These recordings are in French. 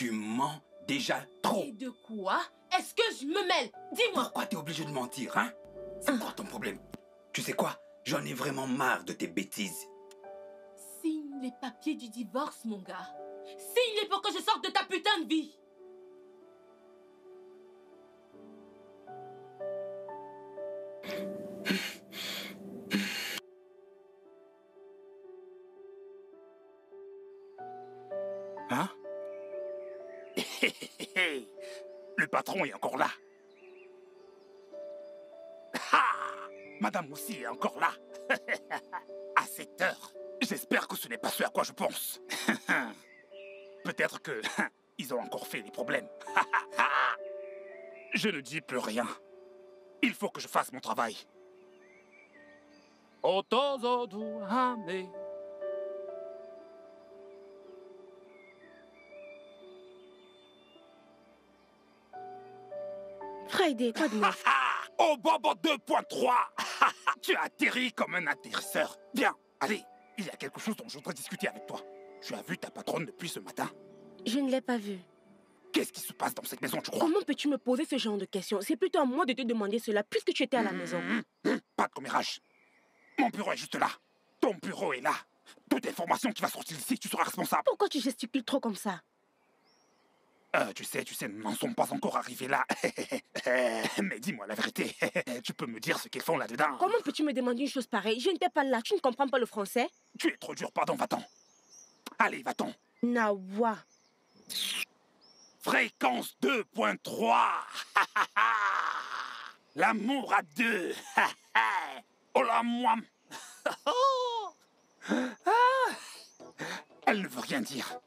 Tu mens déjà trop. Et de quoi est-ce que je me mêle? Dis-moi. Pourquoi t'es obligé de mentir, hein? C'est quoi ton problème? Tu sais quoi? J'en ai vraiment marre de tes bêtises. Signe les papiers du divorce, mon gars. Signe-les pour que je sorte de ta putain de vie. Hein? Le patron est encore là. Ah! Madame aussi est encore là. À cette heure. J'espère que ce n'est pas ce à quoi je pense. Peut-être que ils ont encore fait des problèmes. Je ne dis plus rien. Il faut que je fasse mon travail. Friday, quoi de neuf? Oh, Bobo 2.3. Tu as atterri comme un atterrisseur. Viens, allez, il y a quelque chose dont je voudrais discuter avec toi. Tu as vu ta patronne depuis ce matin? Je ne l'ai pas vue. Qu'est-ce qui se passe dans cette maison, tu crois? Comment peux-tu me poser ce genre de questions? C'est plutôt à moi de te demander cela, puisque tu étais à la maison. Pas de commérage. Mon bureau est juste là. Ton bureau est là. Toute information qui va sortir d'ici, tu seras responsable. Pourquoi tu gesticules trop comme ça? Tu sais, nous n'en sommes pas encore arrivés là. Mais dis-moi la vérité. Tu peux me dire ce qu'ils font là-dedans? Comment peux-tu me demander une chose pareille? Je n'étais pas là, tu ne comprends pas le français? Tu es trop dur, pardon, va-t'en. Allez, va-t'en. Nawa. Fréquence 2.3. L'amour à deux. Oh la moi. Elle ne veut rien dire.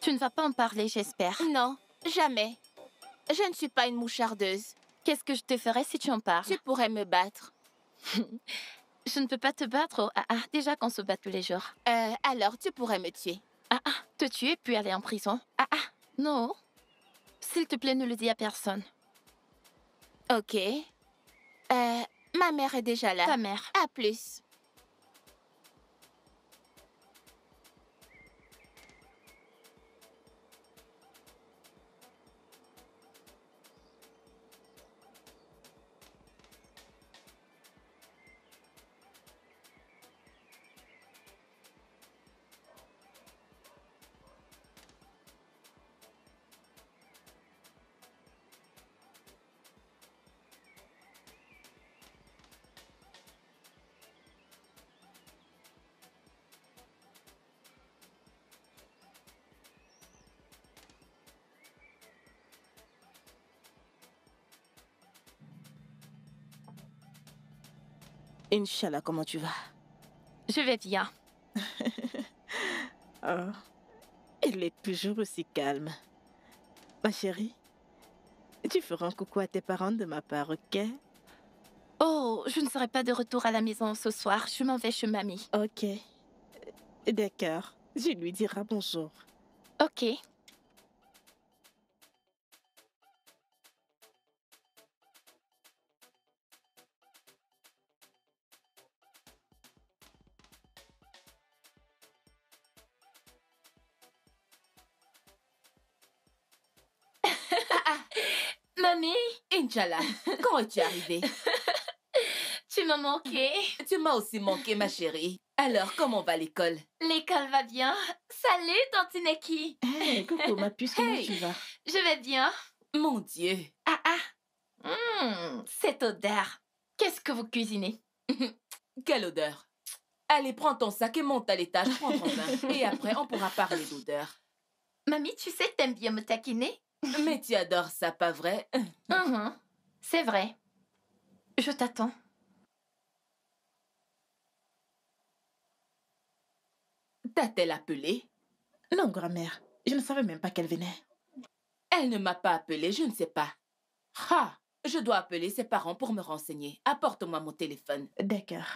Tu ne vas pas en parler, j'espère. Non, jamais. Je ne suis pas une mouchardeuse. Qu'est-ce que je te ferais si tu en parles? Tu pourrais me battre. Je ne peux pas te battre. Oh, déjà qu'on se bat tous les jours. Alors, tu pourrais me tuer. Te tuer puis aller en prison. Non. S'il te plaît, ne le dis à personne. Ok. Ma mère est déjà là. Ta mère. À plus. Inch'Allah, comment tu vas? Je vais bien. Oh, elle est toujours aussi calme. Ma chérie, tu feras un coucou à tes parents de ma part, ok? Oh, je ne serai pas de retour à la maison ce soir. Je m'en vais chez mamie. Ok. D'accord. Je lui dirai bonjour. Ok. Mamie, Inch'Allah, quand es-tu arrivée? tu m'as manqué. Tu m'as aussi manqué, ma chérie. Alors, comment va l'école? L'école va bien. Salut, Tante Neki. Hey, coucou, ma puce, comment Hey. tu vas? Je vais bien. Mon Dieu. Cette odeur. Qu'est-ce que vous cuisinez? Quelle odeur. Allez, prends ton sac et monte à l'étage, prends ton bain. Et après, on pourra parler d'odeur. Mamie, tu sais que t'aimes bien me taquiner? Mais tu adores ça, pas vrai? C'est vrai. Je t'attends. T'a-t-elle appelé? Non, grand-mère. Je ne savais même pas qu'elle venait. Elle ne m'a pas appelé, je ne sais pas. Je dois appeler ses parents pour me renseigner. Apporte-moi mon téléphone. D'accord.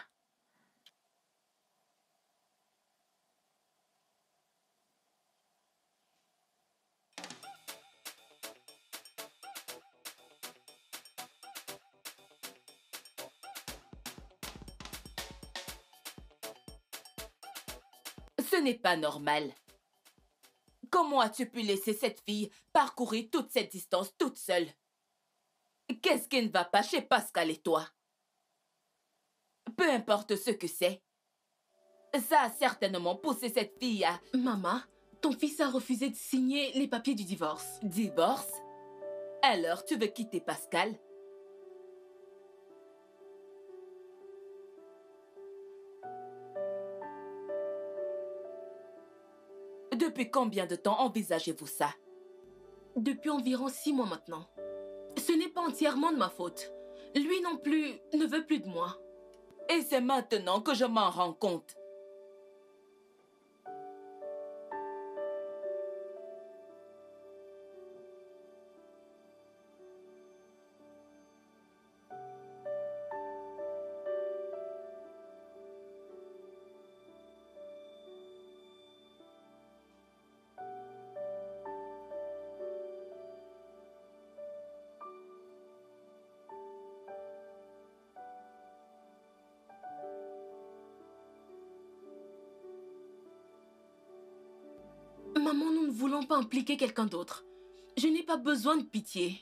n'est pas normal. Comment as-tu pu laisser cette fille parcourir toute cette distance toute seule? Qu'est-ce qui ne va pas chez Pascal et toi? Peu importe ce que c'est, ça a certainement poussé cette fille à... Maman, ton fils a refusé de signer les papiers du divorce. Divorce? Alors tu veux quitter Pascal? Depuis combien de temps envisagez-vous ça? Depuis environ 6 mois maintenant. Ce n'est pas entièrement de ma faute. Lui non plus ne veut plus de moi. Et c'est maintenant que je m'en rends compte. Maman, nous ne voulons pas impliquer quelqu'un d'autre. Je n'ai pas besoin de pitié.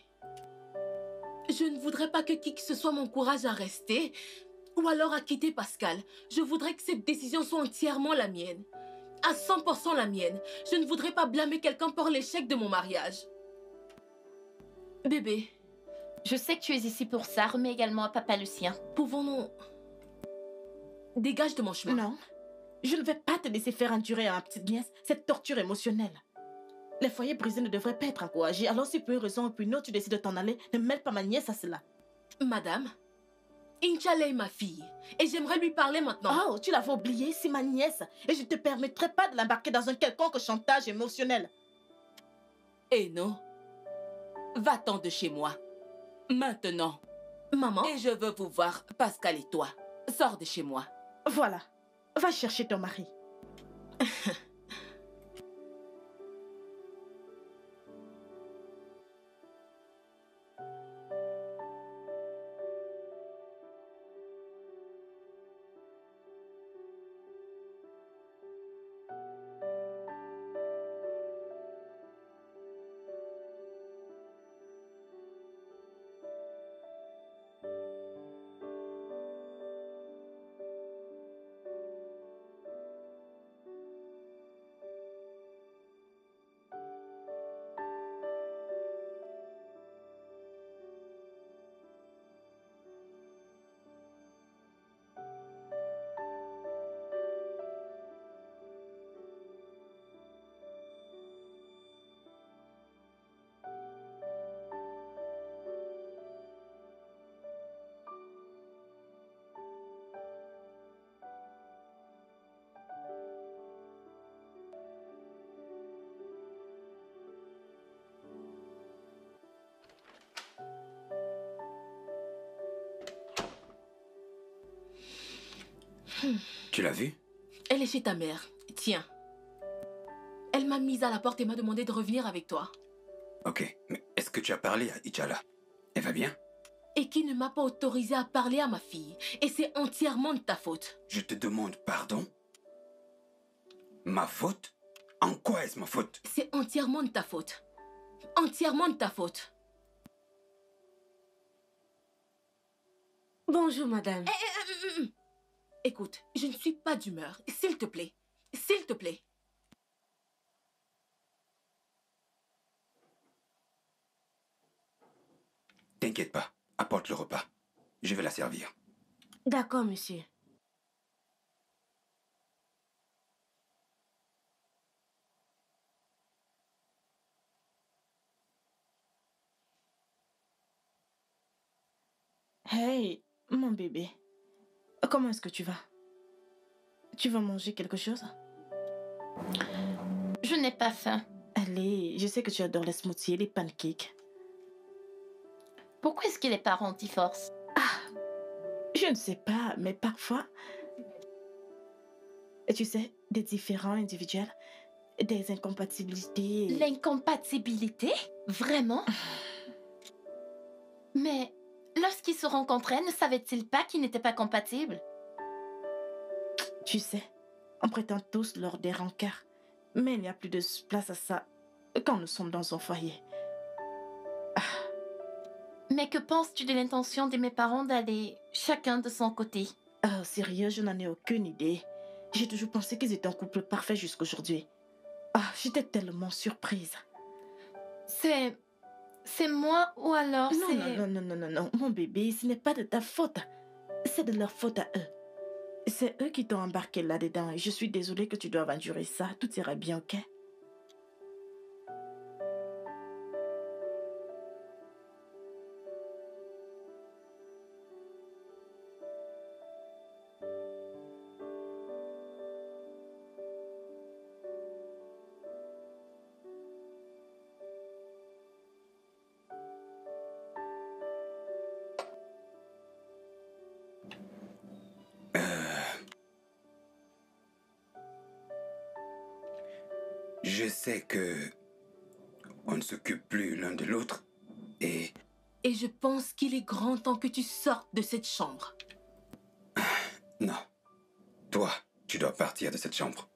Je ne voudrais pas que qui que ce soit m'encourage à rester ou alors à quitter Pascal. Je voudrais que cette décision soit entièrement la mienne. À 100% la mienne. Je ne voudrais pas blâmer quelqu'un pour l'échec de mon mariage. Bébé, Je sais que tu es ici pour ça, remets également à papa le sien. pouvons-nous... Dégage de mon chemin. Non, je ne vais pas te laisser faire endurer à ma petite nièce cette torture émotionnelle. Les foyers brisés ne devraient pas être encouragés, alors si pour une raison ou pour une autre tu décides de t'en aller, ne mêle pas ma nièce à cela. Madame, Inch'Allah est ma fille. Et j'aimerais lui parler maintenant. Oh, tu l'avais oublié, c'est ma nièce. Et je ne te permettrai pas de l'embarquer dans un quelconque chantage émotionnel. Et non, va-t'en de chez moi. Maintenant. Maman, Et je veux vous voir, Pascal et toi. Sors de chez moi. Voilà, va chercher ton mari. Tu l'as vu? elle est chez ta mère. Tiens. Elle m'a mise à la porte et m'a demandé de revenir avec toi. Ok, mais est-ce que tu as parlé à Inch'Allah? Elle va bien? Et qui ne m'a pas autorisé à parler à ma fille. Et c'est entièrement de ta faute. Je te demande pardon? Ma faute? En quoi est-ce ma faute? C'est entièrement de ta faute. Entièrement de ta faute. Bonjour, madame. Écoute, je ne suis pas d'humeur. S'il te plaît. S'il te plaît. T'inquiète pas, apporte le repas. Je vais la servir. D'accord, monsieur. Hey, mon bébé. Comment est-ce que tu vas? Tu vas manger quelque chose? Je n'ai pas faim. Allez, je sais que tu adores les smoothies et les pancakes. Pourquoi est-ce que les parents divorcent? Je ne sais pas, mais parfois... Et tu sais, des différends individuels, des incompatibilités... L'incompatibilité? Vraiment? Mais lorsqu'ils se rencontraient, ne savaient-ils pas qu'ils n'étaient pas compatibles? Tu sais, On prétend tous leur des rancœurs. Mais il n'y a plus de place à ça quand nous sommes dans un foyer. Mais que penses-tu de l'intention de mes parents d'aller chacun de son côté? Oh, sérieux, je n'en ai aucune idée. J'ai toujours pensé qu'ils étaient un couple parfait jusqu'aujourd'hui. Ah, j'étais tellement surprise. C'est moi ou alors Non, c'est... non, mon bébé, ce n'est pas de ta faute. C'est de leur faute à eux. C'est eux qui t'ont embarqué là-dedans et je suis désolée que tu doives endurer ça. Tout ira bien, ok? Je sais que on ne s'occupe plus l'un de l'autre et Et je pense qu'il est grand temps que tu sortes de cette chambre. non. Toi, tu dois partir de cette chambre.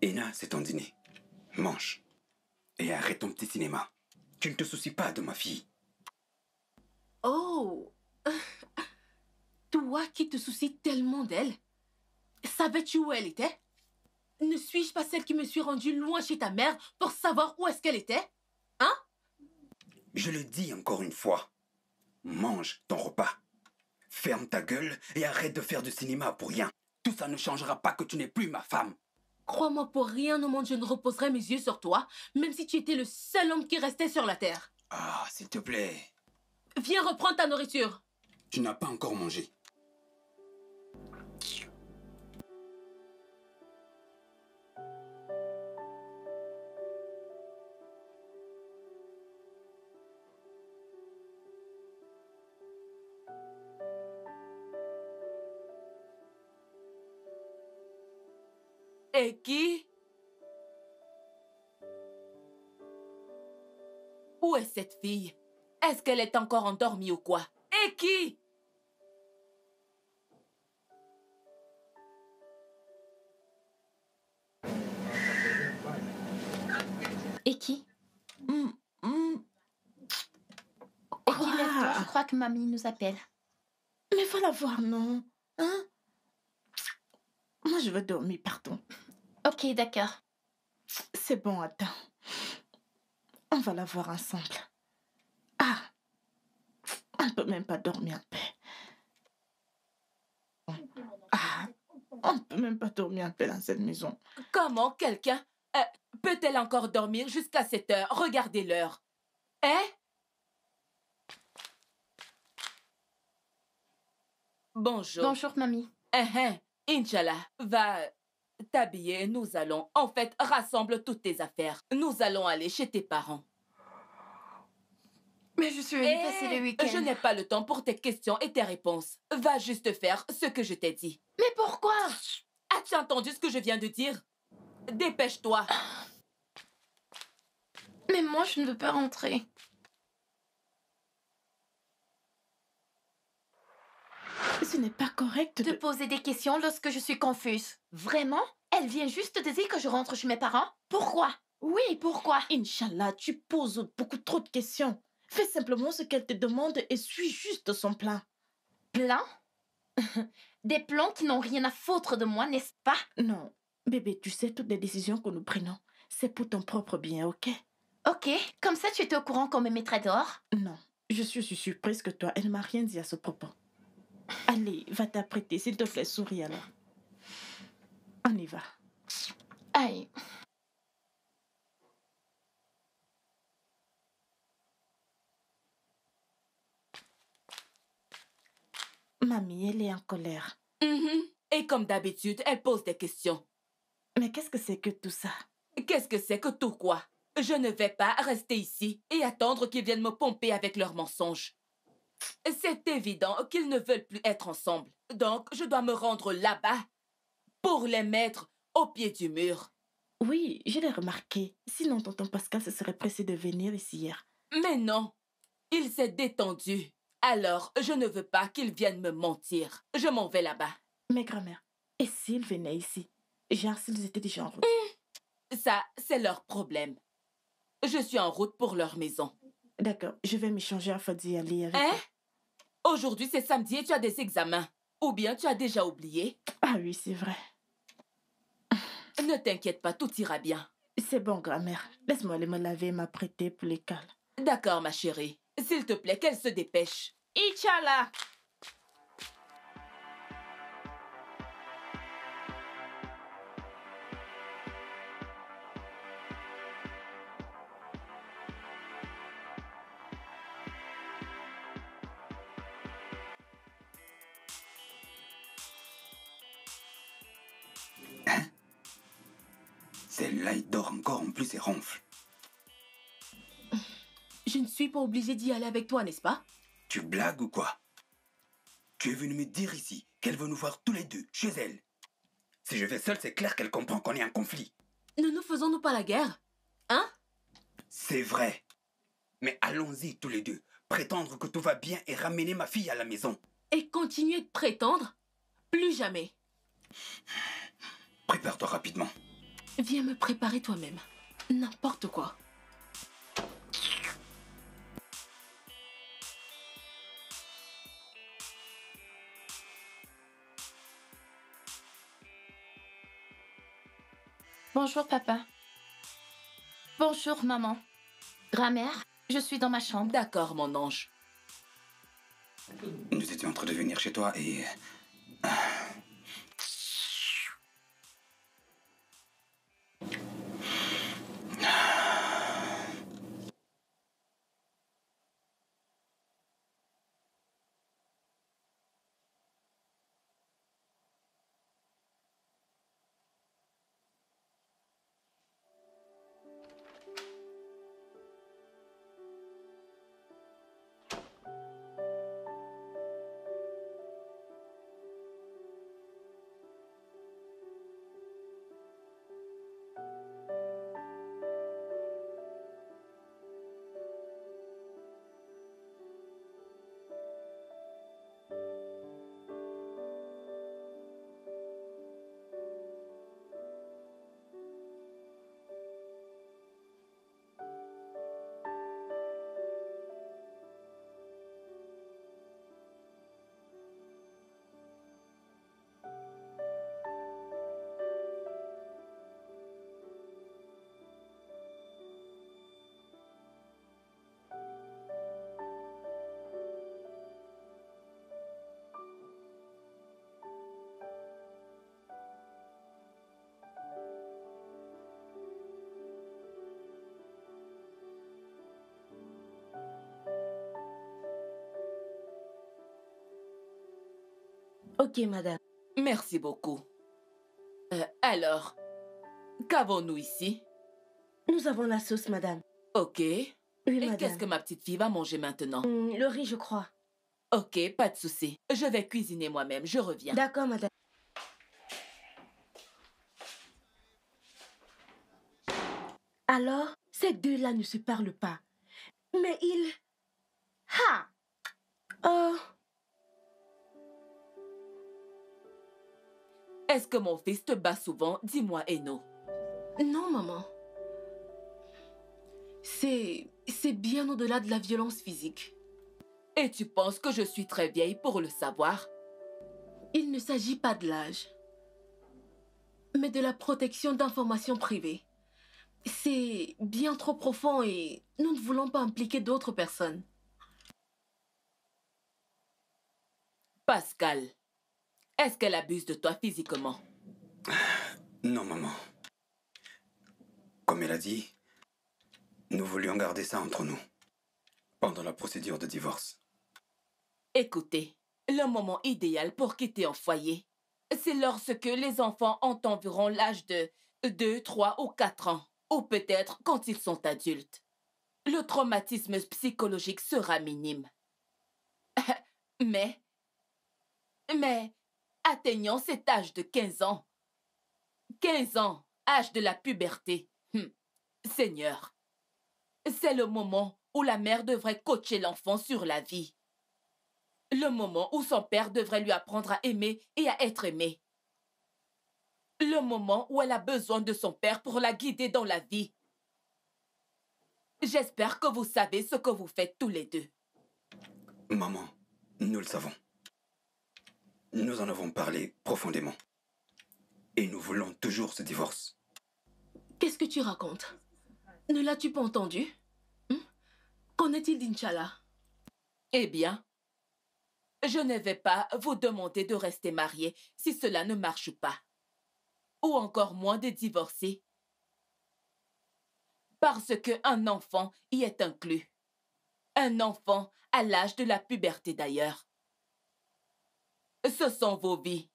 Ina, c'est ton dîner. Mange. Et arrête ton petit cinéma. Tu ne te soucies pas de ma fille. Oh! Toi qui te soucies tellement d'elle, savais-tu où elle était? Ne suis-je pas celle qui me suis rendue loin chez ta mère pour savoir où est-ce qu'elle était? Hein? Je le dis encore une fois. Mange ton repas. Ferme ta gueule et arrête de faire du cinéma pour rien. Tout ça ne changera pas que tu n'es plus ma femme. Crois-moi, pour rien au monde, je ne reposerai mes yeux sur toi, même si tu étais le seul homme qui restait sur la terre. Ah, s'il te plaît. Viens reprendre ta nourriture. Tu n'as pas encore mangé. Et qui? Où est cette fille? Est-ce qu'elle est encore endormie ou quoi? Et qui? Et qui? Et qui lève-toi? Je crois que mamie nous appelle. Mais va la voir, non? Hein? Moi, je veux dormir, pardon. Ok, d'accord. C'est bon, attends. On va la voir ensemble. Ah! On ne peut même pas dormir en paix. Ah! On ne peut même pas dormir en paix dans cette maison. Comment quelqu'un peut-elle encore dormir jusqu'à cette heure? Regardez l'heure. Hein? Bonjour. Bonjour, mamie. Inch'Allah, va t'habiller. Nous allons... En fait, rassemble toutes tes affaires. Nous allons aller chez tes parents. Mais je suis venue passer le week-end. Je n'ai pas le temps pour tes questions et tes réponses. Va juste faire ce que je t'ai dit. Mais pourquoi? As-tu entendu ce que je viens de dire? Dépêche-toi. Mais moi, je ne veux pas rentrer. Ce n'est pas correct De poser des questions lorsque je suis confuse. Vraiment? Elle vient juste de dire que je rentre chez mes parents? Pourquoi? Oui, pourquoi? Inch'Allah, tu poses beaucoup trop de questions. Fais simplement ce qu'elle te demande et suis juste son plan. Plans? Des plans qui n'ont rien à foutre de moi, n'est-ce pas? Non, bébé, tu sais, toutes les décisions que nous prenons, c'est pour ton propre bien, ok? Ok, comme ça tu étais au courant qu'on me mettrait dehors? Non, je suis aussi surprise que toi. Elle ne m'a rien dit à ce propos. Allez, va t'apprêter, s'il te plaît, souris alors. On y va. Aïe. Mamie, elle est en colère. Et comme d'habitude, elle pose des questions. Mais qu'est-ce que c'est que tout ça? Qu'est-ce que c'est que tout quoi? Je ne vais pas rester ici et attendre qu'ils viennent me pomper avec leurs mensonges. C'est évident qu'ils ne veulent plus être ensemble. Donc, je dois me rendre là-bas pour les mettre au pied du mur. Oui, je l'ai remarqué. Sinon, tonton Pascal se serait pressé de venir ici hier. Mais non, il s'est détendu. Alors, je ne veux pas qu'ils viennent me mentir. Je m'en vais là-bas. Mais grand-mère, Et s'ils venaient ici? Genre s'ils étaient déjà en route. Ça, c'est leur problème. Je suis en route pour leur maison. D'accord, je vais m'échanger afin d'y aller avec Hein? eux. Aujourd'hui, c'est samedi et tu as des examens. Ou bien tu as déjà oublié. Ah oui, c'est vrai. Ne t'inquiète pas, tout ira bien. C'est bon, grand-mère. Laisse-moi aller me laver et m'apprêter pour l'école. D'accord, ma chérie. S'il te plaît, qu'elle se dépêche. Inch'Allah! Celle-là, il dort encore, en plus, et ronfle. Je ne suis pas obligée d'y aller avec toi, n'est-ce pas? Tu blagues ou quoi? Tu es venu me dire ici qu'elle veut nous voir tous les deux, chez elle. Si je vais seul, c'est clair qu'elle comprend qu'on est en conflit. Ne nous faisons-nous pas la guerre? Hein? C'est vrai. Mais allons-y tous les deux. Prétendre que tout va bien et ramener ma fille à la maison. Et continuer de prétendre? Plus jamais. Prépare-toi rapidement. Viens me préparer toi-même. N'importe quoi. Bonjour, papa. Bonjour, maman. Grand-mère, je suis dans ma chambre. D'accord, mon ange. Nous étions en train de venir chez toi et... Ok, madame. Merci beaucoup. Alors, qu'avons-nous ici? Nous avons la sauce, madame. Ok. Oui, Et madame. qu'est-ce que ma petite fille va manger maintenant? Le riz, je crois. Ok, pas de souci. Je vais cuisiner moi-même, je reviens. D'accord, madame. Alors, ces deux-là ne se parlent pas. Mais ils... Ha! Oh, Est-ce que mon fils te bat souvent? Dis-moi, Eno. non, maman. C'est bien au-delà de la violence physique. Et tu penses que je suis très vieille pour le savoir? Il ne s'agit pas de l'âge, mais de la protection d'informations privées. C'est bien trop profond et nous ne voulons pas impliquer d'autres personnes. Pascal, est-ce qu'elle abuse de toi physiquement? Non, maman. Comme elle a dit, nous voulions garder ça entre nous. Pendant la procédure de divorce. Écoutez, le moment idéal pour quitter un foyer, c'est lorsque les enfants ont environ l'âge de 2, 3 ou 4 ans, ou peut-être quand ils sont adultes. Le traumatisme psychologique sera minime. Mais, atteignant cet âge de 15 ans, 15 ans, âge de la puberté, Seigneur, c'est le moment où la mère devrait coacher l'enfant sur la vie. Le moment où son père devrait lui apprendre à aimer et à être aimé. Le moment où elle a besoin de son père pour la guider dans la vie. J'espère que vous savez ce que vous faites tous les deux. Maman, nous le savons. Nous en avons parlé profondément. Et nous voulons toujours ce divorce. Qu'est-ce que tu racontes? Ne l'as-tu pas entendu? Qu'en est-il d'Inch'Allah? Eh bien, je ne vais pas vous demander de rester mariés si cela ne marche pas. Ou encore moins de divorcer. Parce qu'un enfant y est inclus. Un enfant à l'âge de la puberté d'ailleurs. Ce sont vos vies.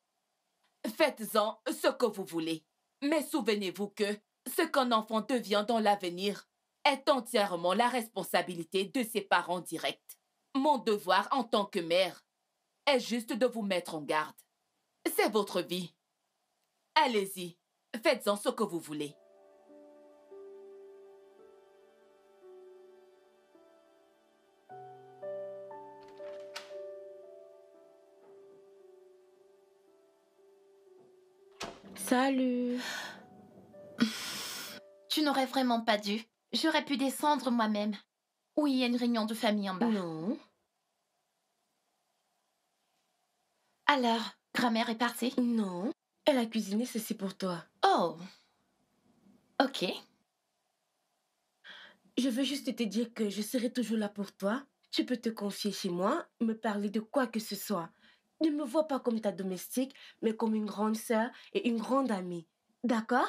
Faites-en ce que vous voulez. Mais souvenez-vous que ce qu'un enfant devient dans l'avenir est entièrement la responsabilité de ses parents directs. Mon devoir en tant que mère est juste de vous mettre en garde. C'est votre vie. Allez-y, faites-en ce que vous voulez. Salut. Tu n'aurais vraiment pas dû. J'aurais pu descendre moi-même. Oui, il y a une réunion de famille en bas. Non. Alors, grand-mère est partie? Non. Elle a cuisiné ceci pour toi. Oh. Ok. Je veux juste te dire que je serai toujours là pour toi. Tu peux te confier chez moi, me parler de quoi que ce soit. Ne me vois pas comme ta domestique, mais comme une grande sœur et une grande amie. D'accord?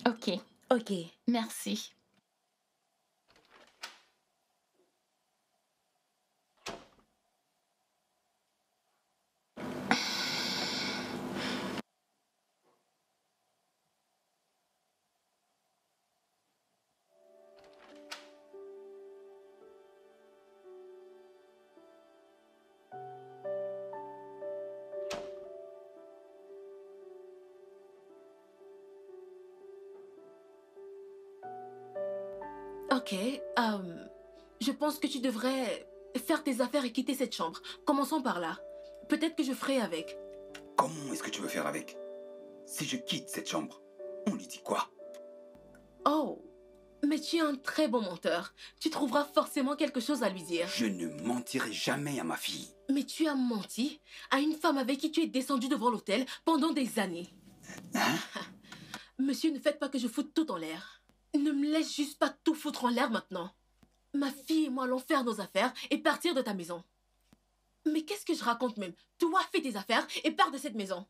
Ok. Ok. Merci. Ok. Je pense que tu devrais faire tes affaires et quitter cette chambre. Commençons par là. Peut-être que je ferai avec. Comment est-ce que tu veux faire avec? Si je quitte cette chambre, on lui dit quoi? Oh, mais tu es un très bon menteur. Tu trouveras forcément quelque chose à lui dire. Je ne mentirai jamais à ma fille. Mais tu as menti à une femme avec qui tu es descendu devant l'hôtel pendant des années. Hein? Monsieur, ne faites pas que je foute tout en l'air. Ne me laisse juste pas tout foutre en l'air maintenant. Ma fille et moi allons faire nos affaires et partir de ta maison. Mais qu'est-ce que je raconte même? Toi, fais tes affaires et pars de cette maison.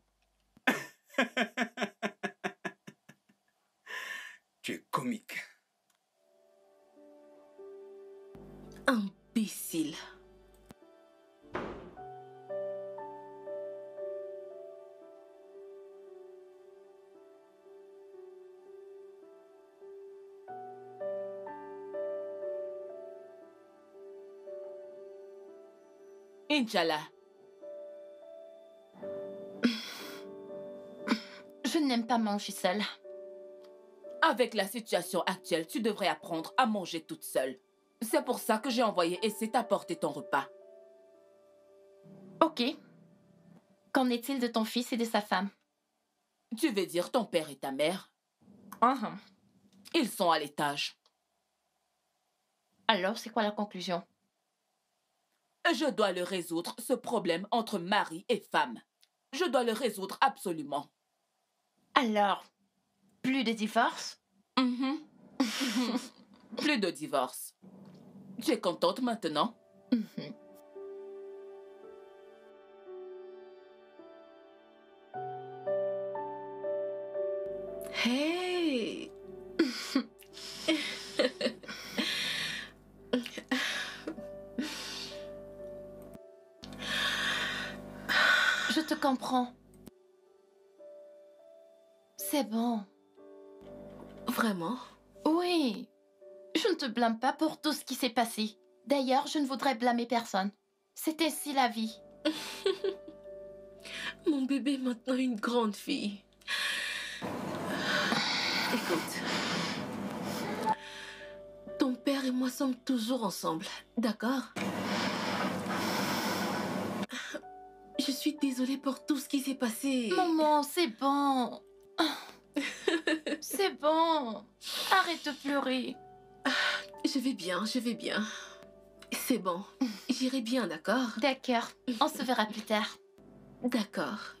Tu es comique. Imbécile. Inch'Allah. Je n'aime pas manger seule. Avec la situation actuelle, tu devrais apprendre à manger toute seule. C'est pour ça que j'ai envoyé Essay t'apporter ton repas. Ok. Qu'en est-il de ton fils et de sa femme? Tu veux dire ton père et ta mère? Ils sont à l'étage. Alors, c'est quoi la conclusion? Je dois le résoudre, ce problème entre mari et femme. Je dois le résoudre absolument. Alors, plus de divorce? Plus de divorce. Tu es contente maintenant? Hey! Je te comprends. C'est bon. Vraiment? Oui. Je ne te blâme pas pour tout ce qui s'est passé. D'ailleurs, je ne voudrais blâmer personne. C'est ainsi la vie. Mon bébé est maintenant une grande fille. Écoute. Ton père et moi sommes toujours ensemble, d'accord? Je suis désolée pour tout ce qui s'est passé. Maman, c'est bon. C'est bon. Arrête de pleurer. Je vais bien, je vais bien. C'est bon. J'irai bien, d'accord? D'accord. On se verra plus tard. D'accord.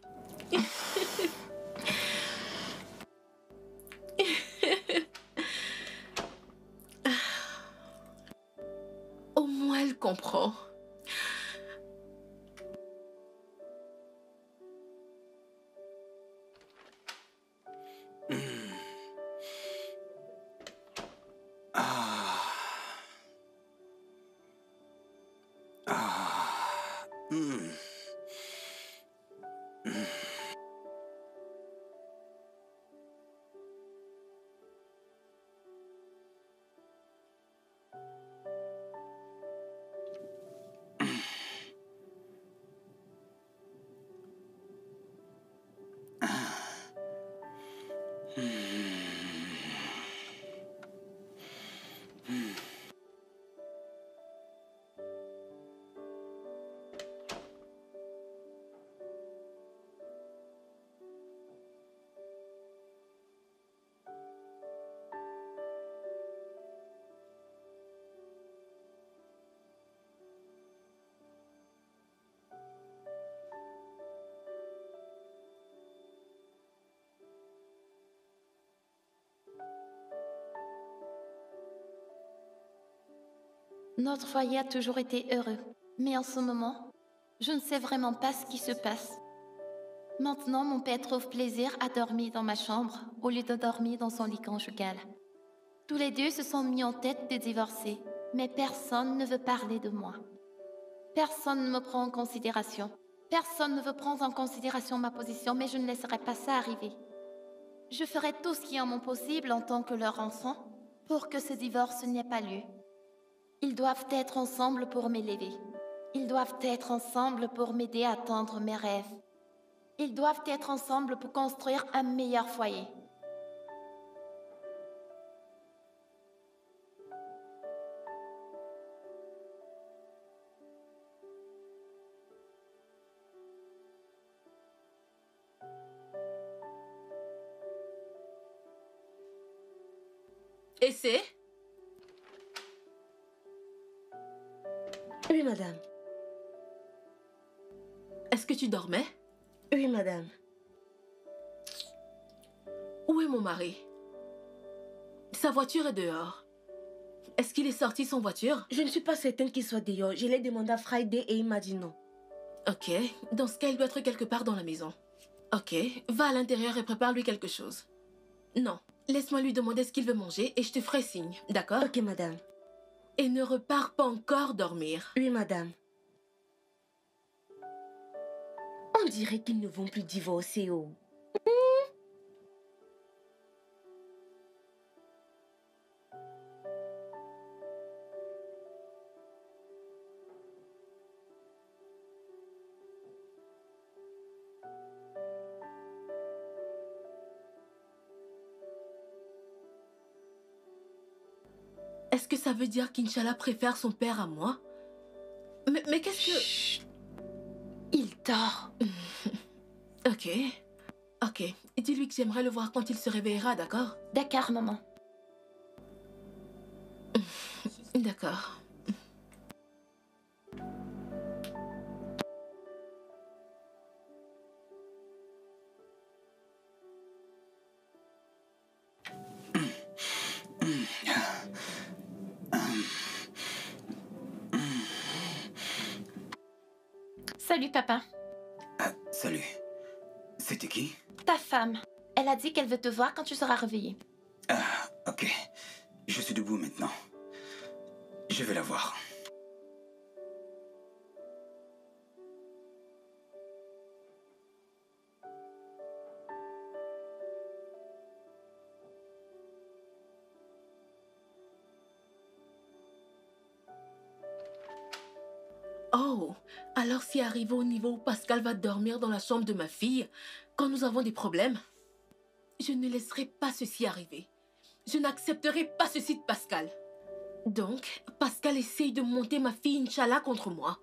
Au moins, elle comprend. Ah. Ah. Hmm. Hmm. Notre foyer a toujours été heureux. Mais en ce moment, je ne sais vraiment pas ce qui se passe. Maintenant, mon père trouve plaisir à dormir dans ma chambre au lieu de dormir dans son lit conjugal. Tous les deux se sont mis en tête de divorcer, mais personne ne veut parler de moi. Personne ne me prend en considération. Personne ne veut prendre en considération ma position, mais je ne laisserai pas ça arriver. Je ferai tout ce qui est en mon possible en tant que leur enfant pour que ce divorce n'ait pas lieu. Ils doivent être ensemble pour m'élever. Ils doivent être ensemble pour m'aider à atteindre mes rêves. Ils doivent être ensemble pour construire un meilleur foyer. Et c'est? Oui, madame. Est-ce que tu dormais? Oui, madame. Où est mon mari? Sa voiture est dehors. Est-ce qu'il est sorti sans voiture? Je ne suis pas certaine qu'il soit dehors. Je l'ai demandé à Friday et il m'a dit non. Ok, dans ce cas, il doit être quelque part dans la maison. Ok, va à l'intérieur et prépare-lui quelque chose. Non, laisse-moi lui demander ce qu'il veut manger et je te ferai signe, d'accord? Ok, madame. Et ne repars pas encore dormir. Oui, madame. On dirait qu'ils ne vont plus divorcer, oh. Est-ce que ça veut dire qu'Inch'Allah préfère son père à moi? Mais qu'est-ce que... Chut. Il dort. Ok, ok. Dis-lui que j'aimerais le voir quand il se réveillera, d'accord? D'accord, maman. D'accord. Salut, papa. Ah, salut. C'était qui? Ta femme. Elle a dit qu'elle veut te voir quand tu seras réveillé. Ah, ok. Je suis debout maintenant. Je vais la voir. Oh, alors si arrivé au niveau où Pascal va dormir dans la chambre de ma fille, quand nous avons des problèmes, je ne laisserai pas ceci arriver. Je n'accepterai pas ceci de Pascal. Donc, Pascal essaye de monter ma fille Inch'Allah contre moi.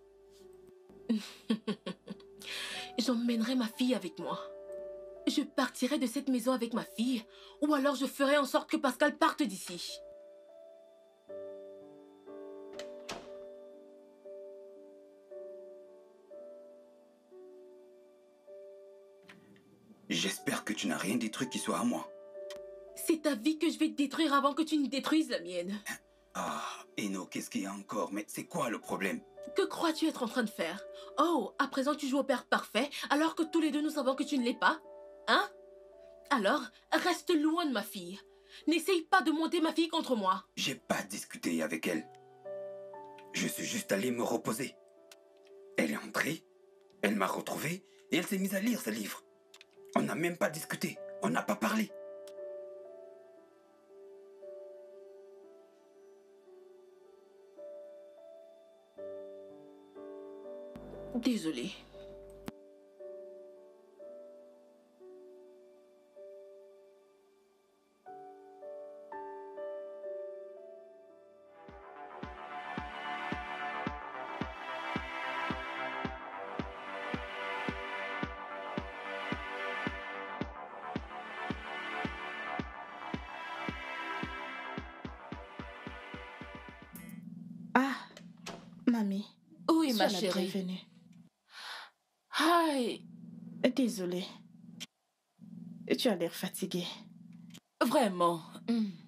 J'emmènerai ma fille avec moi. je partirai de cette maison avec ma fille, ou alors je ferai en sorte que Pascal parte d'ici. J'espère que tu n'as rien détruit qui soit à moi. C'est ta vie que je vais détruire avant que tu ne détruises la mienne. Ah, Eno, qu'est-ce qu'il y a encore? Mais c'est quoi le problème? Que crois-tu être en train de faire? Oh, à présent tu joues au père parfait, alors que tous les deux nous savons que tu ne l'es pas? Hein? Alors, reste loin de ma fille. N'essaye pas de monter ma fille contre moi. J'ai pas discuté avec elle. Je suis juste allé me reposer. Elle est entrée, elle m'a retrouvé et elle s'est mise à lire ce livre. On n'a même pas discuté, on n'a pas parlé. Désolée. Ah, mamie. Oui, ma sois la chérie. bienvenue. Aïe, Désolée. Tu as l'air fatiguée. vraiment.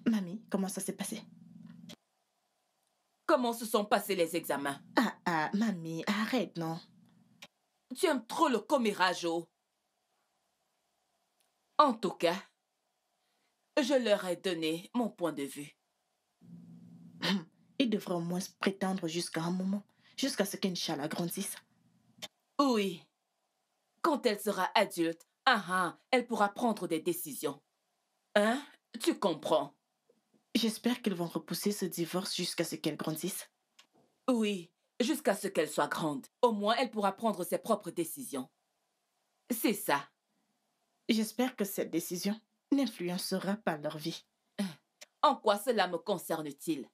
Mamie, comment ça s'est passé? Comment se sont passés les examens? Mamie, arrête, non? Tu aimes trop le commérage, oh. En tout cas, je leur ai donné mon point de vue. Il devrait au moins prétendre jusqu'à un moment, jusqu'à ce qu'Inch'Allah grandisse. Oui. Quand elle sera adulte, elle pourra prendre des décisions. Hein? Tu comprends? J'espère qu'ils vont repousser ce divorce jusqu'à ce qu'elle grandisse. Oui, jusqu'à ce qu'elle soit grande. Au moins, elle pourra prendre ses propres décisions. C'est ça. J'espère que cette décision n'influencera pas leur vie. En quoi cela me concerne-t-il?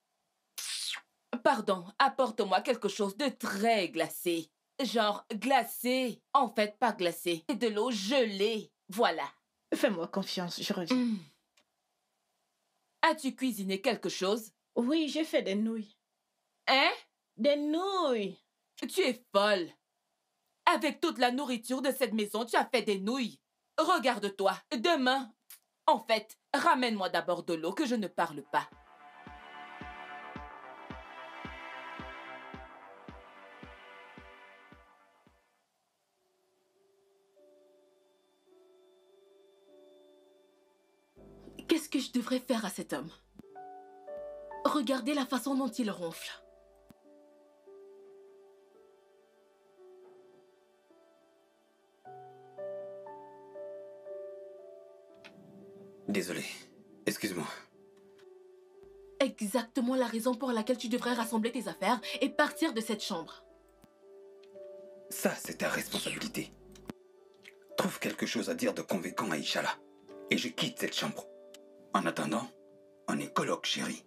Pardon, apporte-moi quelque chose de très glacé. Genre glacé. En fait, pas glacé. C'est de l'eau gelée. Voilà. Fais-moi confiance, je reviens. As-tu cuisiné quelque chose? Oui, j'ai fait des nouilles. Hein? Des nouilles! Tu es folle. Avec toute la nourriture de cette maison, tu as fait des nouilles. Regarde-toi. Demain. En fait, ramène-moi d'abord de l'eau que je ne parle pas. Qu'est-ce que je devrais faire à cet homme? Regardez la façon dont il ronfle. Désolé, excuse-moi. Exactement la raison pour laquelle tu devrais rassembler tes affaires et partir de cette chambre. Ça, c'est ta responsabilité. Trouve quelque chose à dire de convaincant à Inch'Allah. Et je quitte cette chambre. En attendant, on est coloc, chérie.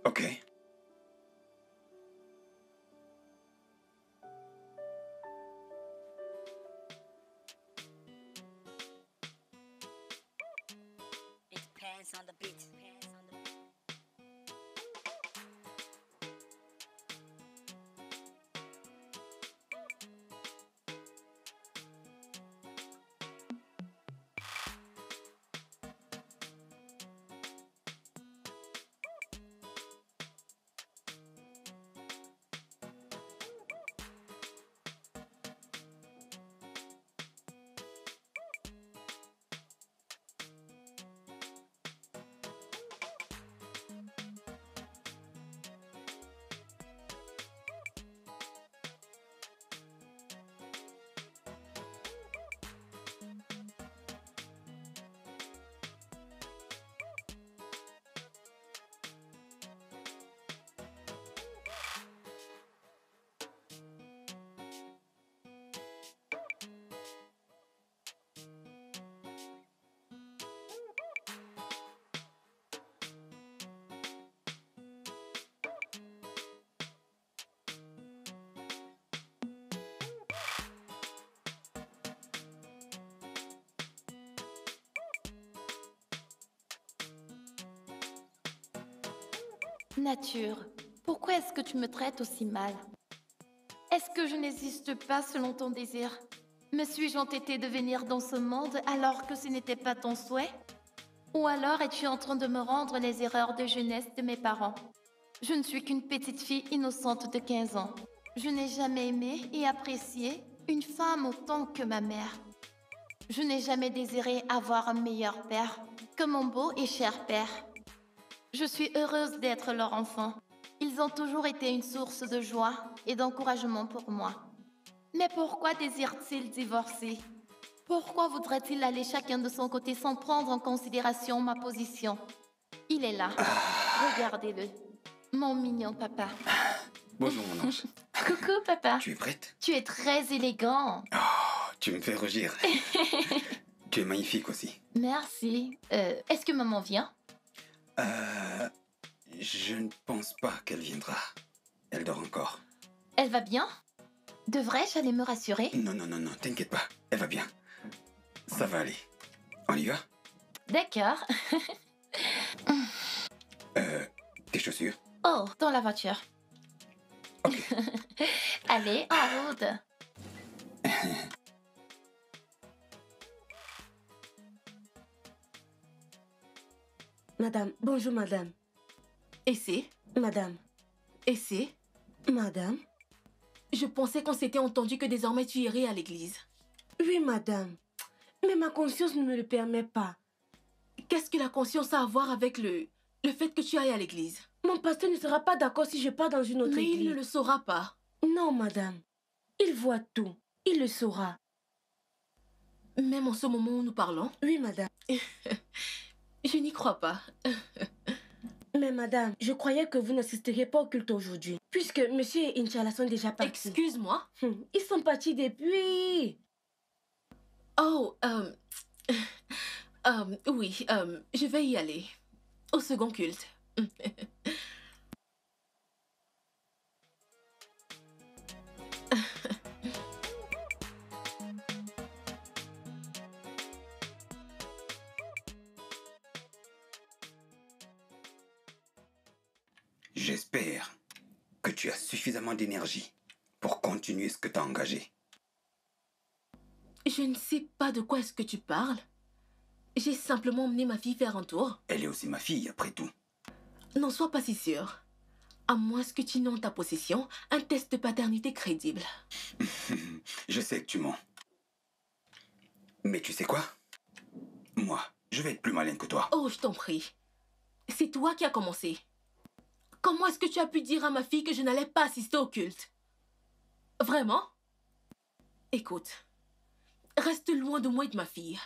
Ok. It depends on the beat. Nature, pourquoi est-ce que tu me traites aussi mal? Est-ce que je n'existe pas selon ton désir? Me suis-je entêtée de venir dans ce monde alors que ce n'était pas ton souhait? Ou alors es-tu en train de me rendre les erreurs de jeunesse de mes parents? Je ne suis qu'une petite fille innocente de 15 ans. Je n'ai jamais aimé et apprécié une femme autant que ma mère. Je n'ai jamais désiré avoir un meilleur père que mon beau et cher père. Je suis heureuse d'être leur enfant. Ils ont toujours été une source de joie et d'encouragement pour moi. Mais pourquoi désirent-ils divorcer? Pourquoi voudraient-ils aller chacun de son côté sans prendre en considération ma position? Il est là. Regardez-le. Mon mignon papa. Bonjour, mon ange. Coucou papa. Tu es prête? Tu es très élégant. Oh, tu me fais rougir. Tu es magnifique aussi. Merci. Est-ce que maman vient? Je ne pense pas qu'elle viendra. Elle dort encore. Elle va bien? Devrais-je aller me rassurer? Non, non, non, non, t'inquiète pas. Elle va bien. Ça va aller. On y va? D'accord. Tes chaussures? Oh, dans la voiture. Ok. Allez, en route. Madame, bonjour madame. Et c'est? Madame, Et c'est? madame. Je pensais qu'on s'était entendu que désormais tu irais à l'église. Oui madame. Mais ma conscience ne me le permet pas. Qu'est-ce que la conscience a à voir avec le fait que tu ailles à l'église? Mon pasteur ne sera pas d'accord si je pars dans une autre Mais église. il ne le saura pas. Non madame. Il voit tout. Il le saura. Même en ce moment où nous parlons, Oui madame. je n'y crois pas. Mais madame, je croyais que vous n'assisteriez pas au culte aujourd'hui. Puisque monsieur et Inch'Allah sont déjà partis. Excuse-moi. Ils sont partis depuis. Oh, oui, je vais y aller. Au second culte. J'espère que tu as suffisamment d'énergie pour continuer ce que tu as engagé. Je ne sais pas de quoi est-ce que tu parles. J'ai simplement emmené ma fille faire un tour. Elle est aussi ma fille, après tout. N'en sois pas si sûr. À moins que tu n'aies en ta possession un test de paternité crédible. Je sais que tu mens. Mais tu sais quoi? Moi, je vais être plus malin que toi. Oh, je t'en prie. C'est toi qui as commencé. Comment est-ce que tu as pu dire à ma fille que je n'allais pas assister au culte? Vraiment? Écoute, reste loin de moi et de ma fille.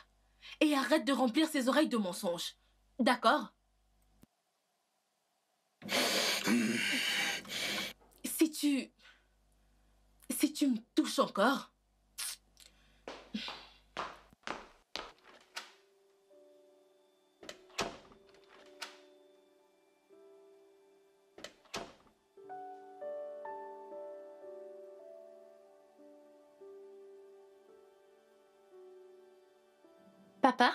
Et arrête de remplir ses oreilles de mensonges. D'accord? Si tu me touches encore... Papa,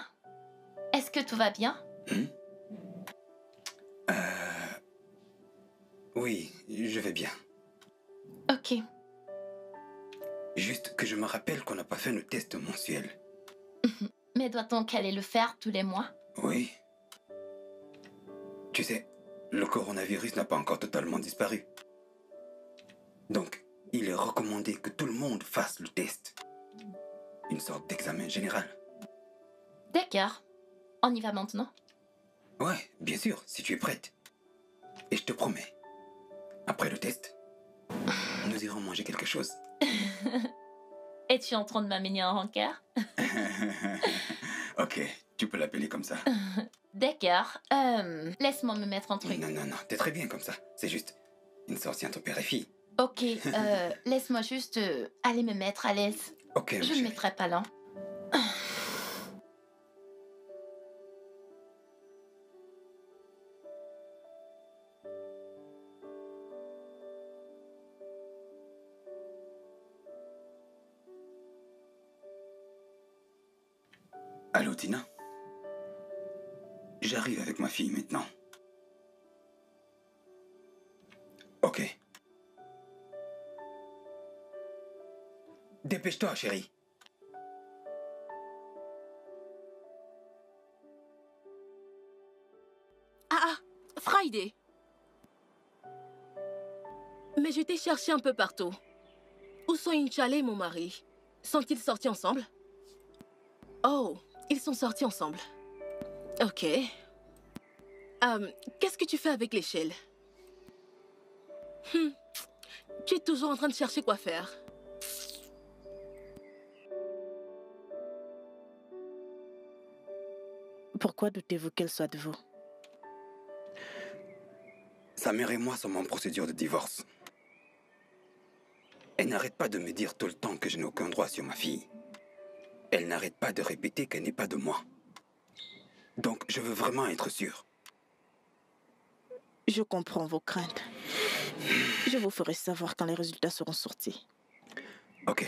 est-ce que tout va bien? Oui, je vais bien. Ok. Juste que je me rappelle qu'on n'a pas fait nos tests mensuels. Mais doit-on qu'aller le faire tous les mois? Oui. Tu sais, le coronavirus n'a pas encore totalement disparu. Donc, il est recommandé que tout le monde fasse le test. Une sorte d'examen général. D'accord. On y va maintenant? Ouais, bien sûr, si tu es prête. Et je te promets, après le test, nous irons manger quelque chose. Es-tu en train de m'amener en rencard? Ok, tu peux l'appeler comme ça. D'accord. Laisse-moi me mettre en truc. Non, non, non, t'es très bien comme ça. C'est juste une sortie entre père et fille. Ok, laisse-moi juste aller me mettre à l'aise. Ok, ma Je ne chérie. mettrai pas lent. Allô, Tina? J'arrive avec ma fille maintenant. Dépêche-toi, chérie. Ah, Friday. Mais je t'ai cherché un peu partout. Où sont Inch'Allah et mon mari? Sont-ils sortis ensemble? Oh, ils sont sortis ensemble. Ok. Qu'est-ce que tu fais avec l'échelle? Tu es toujours en train de chercher quoi faire. Pourquoi doutez-vous qu'elle soit de vous? Sa mère et moi sommes en procédure de divorce. Elle n'arrête pas de me dire tout le temps que je n'ai aucun droit sur ma fille. Elle n'arrête pas de répéter qu'elle n'est pas de moi. Donc, je veux vraiment être sûr. Je comprends vos craintes. Je vous ferai savoir quand les résultats seront sortis. Ok.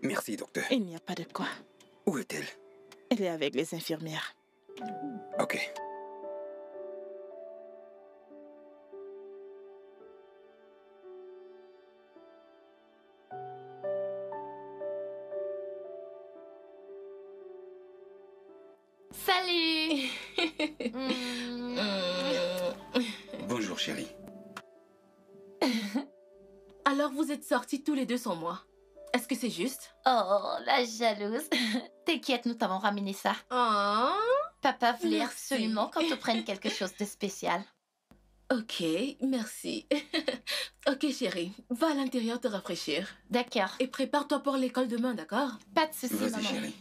Merci, docteur. Il n'y a pas de quoi. Où est-elle? Elle est avec les infirmières. Ok. Salut. Bonjour, chérie. Alors vous êtes sortis tous les deux sans moi. Est-ce que c'est juste? Oh, la jalouse. T'inquiète, nous t'avons ramené ça. Oh. Papa voulait Merci. absolument qu'on te prenne quelque chose de spécial. Ok, merci. Ok, chérie, va à l'intérieur te rafraîchir. D'accord. Et prépare-toi pour l'école demain, d'accord? Pas de soucis, Vas-y, maman. chérie.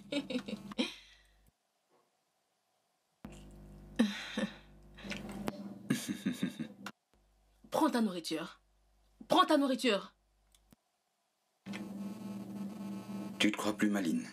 Prends ta nourriture. Prends ta nourriture. Tu te crois plus maline?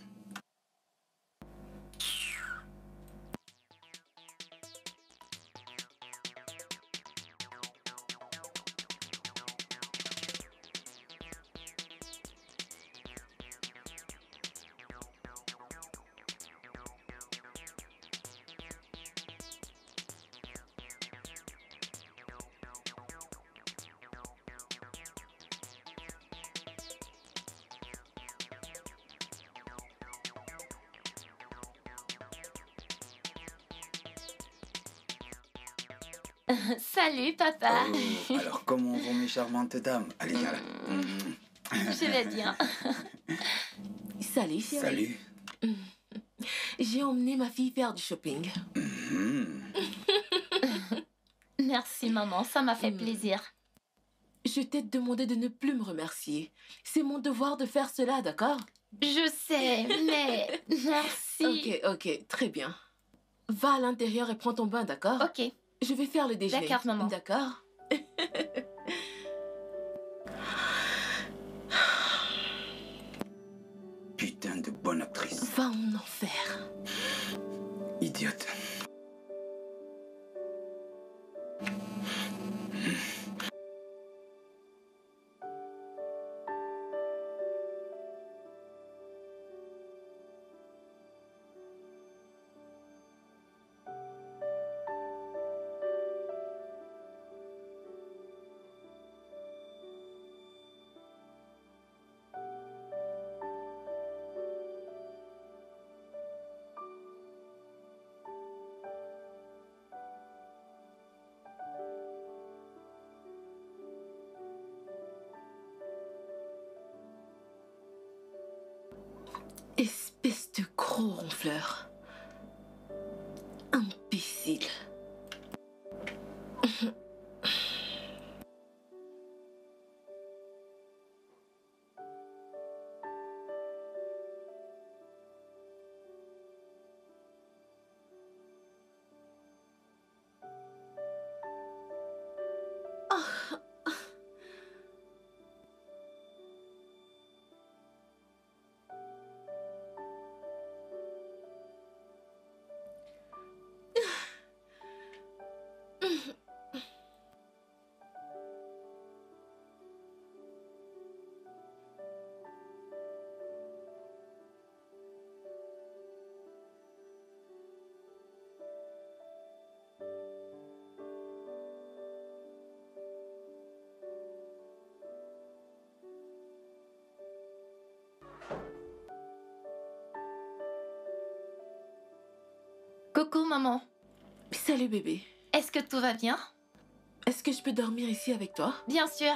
Salut, papa. Oh, alors, comment vont mes charmantes dames? Allez, viens là. Je vais bien. Salut, chérie. Salut. J'ai emmené ma fille faire du shopping. Merci, maman. Ça m'a fait plaisir. Je t'ai demandé de ne plus me remercier. C'est mon devoir de faire cela, d'accord? Je sais, mais merci. Ok, très bien. Va à l'intérieur et prends ton bain, d'accord? Ok. Je vais faire le déjeuner. D'accord, maman. D'accord? Putain de bonne actrice. Va en enfer. Idiote. Espèce de gros ronfleur. Imbécile. Coucou, maman. Salut bébé. Est-ce que tout va bien? Est-ce que je peux dormir ici avec toi? Bien sûr.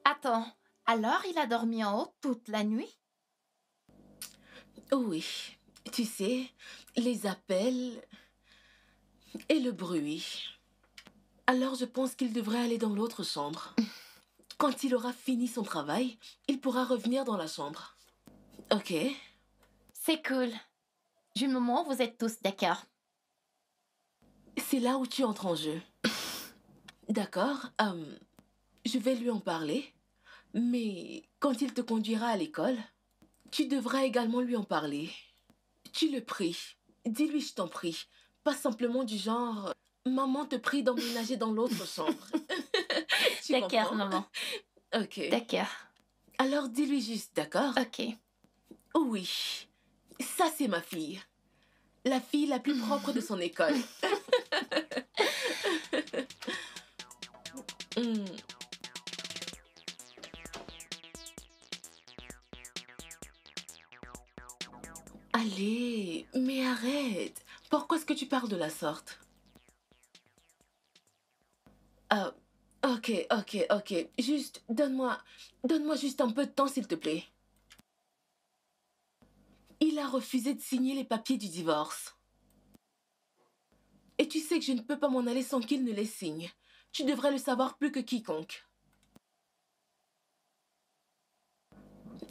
Attends, alors il a dormi en haut toute la nuit? Oui, tu sais, les appels et le bruit. Alors je pense qu'il devrait aller dans l'autre chambre. Quand il aura fini son travail, il pourra revenir dans la chambre. Ok? C'est cool. Du moment où vous êtes tous d'accord. C'est là où tu entres en jeu. D'accord, je vais lui en parler. Mais quand il te conduira à l'école, tu devras également lui en parler. Tu le pries. Dis-lui, je t'en prie. Pas simplement du genre, maman te prie d'emménager dans l'autre chambre. Tu D'accord, comprends? maman. Ok. D'accord. Alors dis-lui juste, d'accord? Ok. Oui. Ça, c'est ma fille. La fille la plus propre de son école. Hmm. Allez, mais arrête. Pourquoi est-ce que tu parles de la sorte? Ah, ok. Juste, donne-moi juste un peu de temps, s'il te plaît. Il a refusé de signer les papiers du divorce. Et tu sais que je ne peux pas m'en aller sans qu'il ne les signe. Tu devrais le savoir plus que quiconque.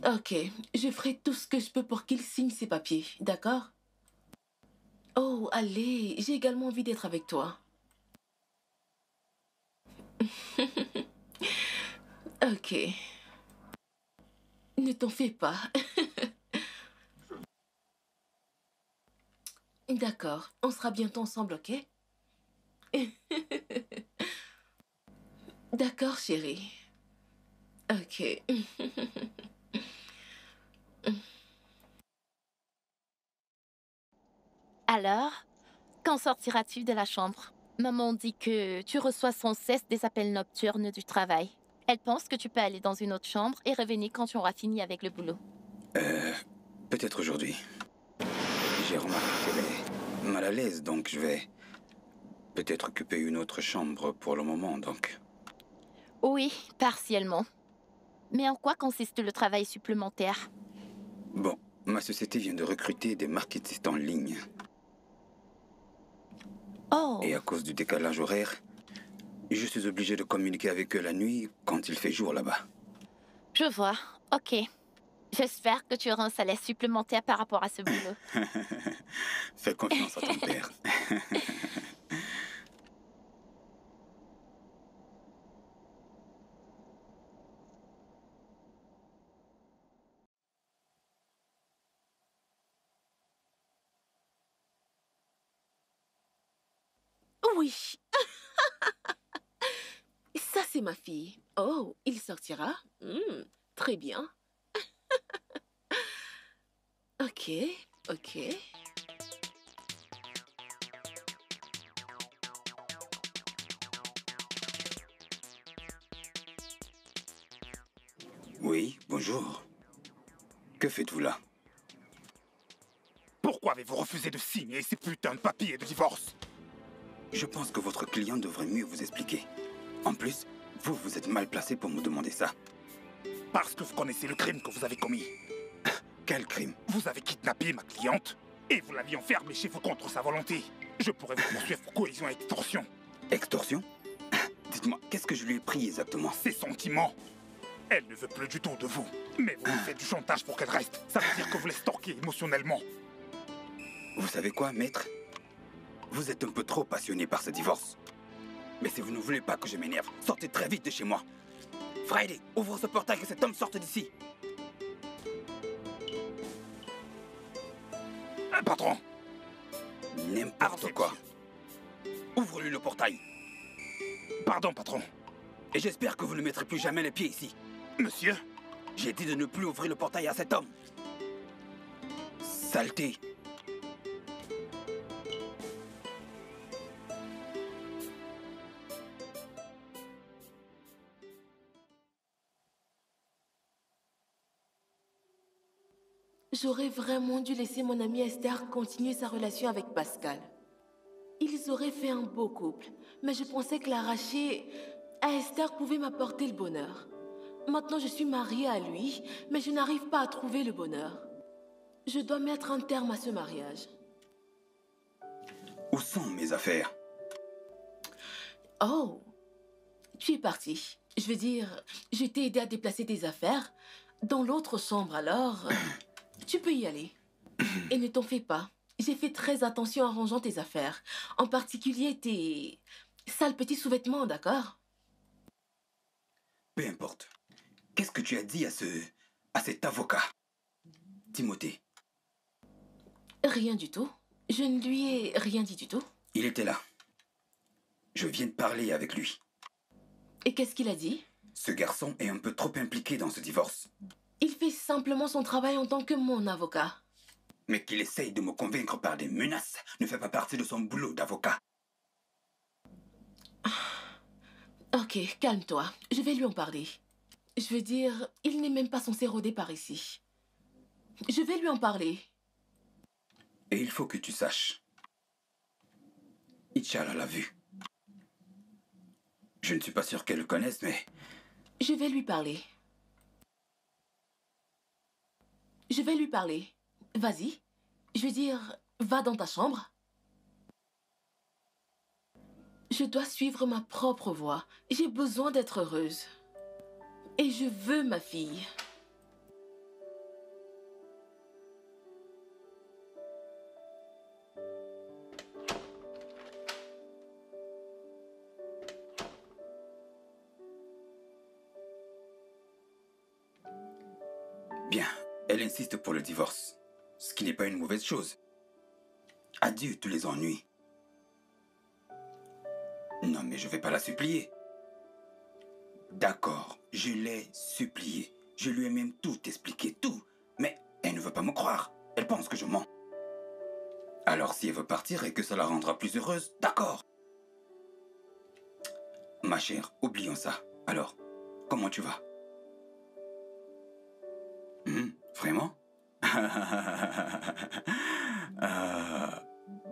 Ok, je ferai tout ce que je peux pour qu'il signe ses papiers, d'accord? Oh, allez, j'ai également envie d'être avec toi. Ok. Ne t'en fais pas. D'accord, on sera bientôt ensemble, ok? D'accord, chérie. Ok. Alors, quand sortiras-tu de la chambre? Maman dit que tu reçois sans cesse des appels nocturnes du travail. Elle pense que tu peux aller dans une autre chambre et revenir quand tu auras fini avec le boulot. Peut-être aujourd'hui. J'ai remarqué qu'elle est mal à l'aise, donc je vais peut-être occuper une autre chambre pour le moment, donc. Oui, partiellement. Mais en quoi consiste le travail supplémentaire? Bon, ma société vient de recruter des marketistes en ligne. Oh, Et à cause du décalage horaire, je suis obligé de communiquer avec eux la nuit quand il fait jour là-bas. je vois. Ok. J'espère que tu auras un salaire supplémentaire par rapport à ce boulot. Fais confiance à ton père. Oui. Ça, c'est ma fille. Oh, il sortira? Très bien. Ok. Oui, bonjour. Que faites-vous là? Pourquoi avez-vous refusé de signer ces putains de papiers de divorce? Je pense que votre client devrait mieux vous expliquer. En plus, vous êtes mal placé pour me demander ça. Parce que vous connaissez le crime que vous avez commis. Quel crime? Vous avez kidnappé ma cliente et vous l'aviez enfermée chez vous contre sa volonté. Je pourrais vous poursuivre pour cohésion et extorsion. Extorsion? Dites-moi, qu'est-ce que je lui ai pris exactement? Ses sentiments. Elle ne veut plus du tout de vous. Mais vous lui faites du chantage pour qu'elle reste. Ça veut dire que vous la stalkez émotionnellement. Vous savez quoi, maître? Vous êtes un peu trop passionné par ce divorce. Mais si vous ne voulez pas que je m'énerve, sortez très vite de chez moi. Friday, ouvre ce portail que cet homme sorte d'ici. Patron, N'importe avancez, quoi. monsieur. Ouvre-lui le portail. Pardon, patron. Et j'espère que vous ne mettrez plus jamais les pieds ici. Monsieur, J'ai dit de ne plus ouvrir le portail à cet homme. Saleté. J'aurais vraiment dû laisser mon amie Esther continuer sa relation avec Pascal. Ils auraient fait un beau couple, mais je pensais que l'arracher à Esther pouvait m'apporter le bonheur. Maintenant, je suis mariée à lui, mais je n'arrive pas à trouver le bonheur. Je dois mettre un terme à ce mariage. Où sont mes affaires? Oh, tu es parti. Je veux dire, je t'ai aidé à déplacer tes affaires dans l'autre chambre, alors tu peux y aller. Et ne t'en fais pas. J'ai fait très attention en rangeant tes affaires. En particulier tes sales petits sous-vêtements, d'accord? Peu importe. Qu'est-ce que tu as dit à cet avocat, Timothée? Rien du tout. Je ne lui ai rien dit du tout. Il était là. Je viens de parler avec lui. Et qu'est-ce qu'il a dit? Ce garçon est un peu trop impliqué dans ce divorce. Il fait simplement son travail en tant que mon avocat. Mais qu'il essaye de me convaincre par des menaces ne fait pas partie de son boulot d'avocat. Ok, calme-toi. Je vais lui en parler. Je veux dire, il n'est même pas censé rôder par ici. Je vais lui en parler. Et il faut que tu saches. Inch'Allah l'a vu. Je ne suis pas sûr qu'elle le connaisse, mais... Je vais lui parler. Je vais lui parler. Vas-y. Je veux dire, va dans ta chambre. Je dois suivre ma propre voie. J'ai besoin d'être heureuse. Et je veux ma fille. Bien, elle insiste pour le divorce. Ce qui n'est pas une mauvaise chose. Adieu tous les ennuis. Non, mais je vais pas la supplier. D'accord, je l'ai suppliée. Je lui ai même tout expliqué, tout. Mais elle ne veut pas me croire. Elle pense que je mens. Alors si elle veut partir et que ça la rendra plus heureuse, d'accord. Ma chère, oublions ça. Alors, comment tu vas? Vraiment?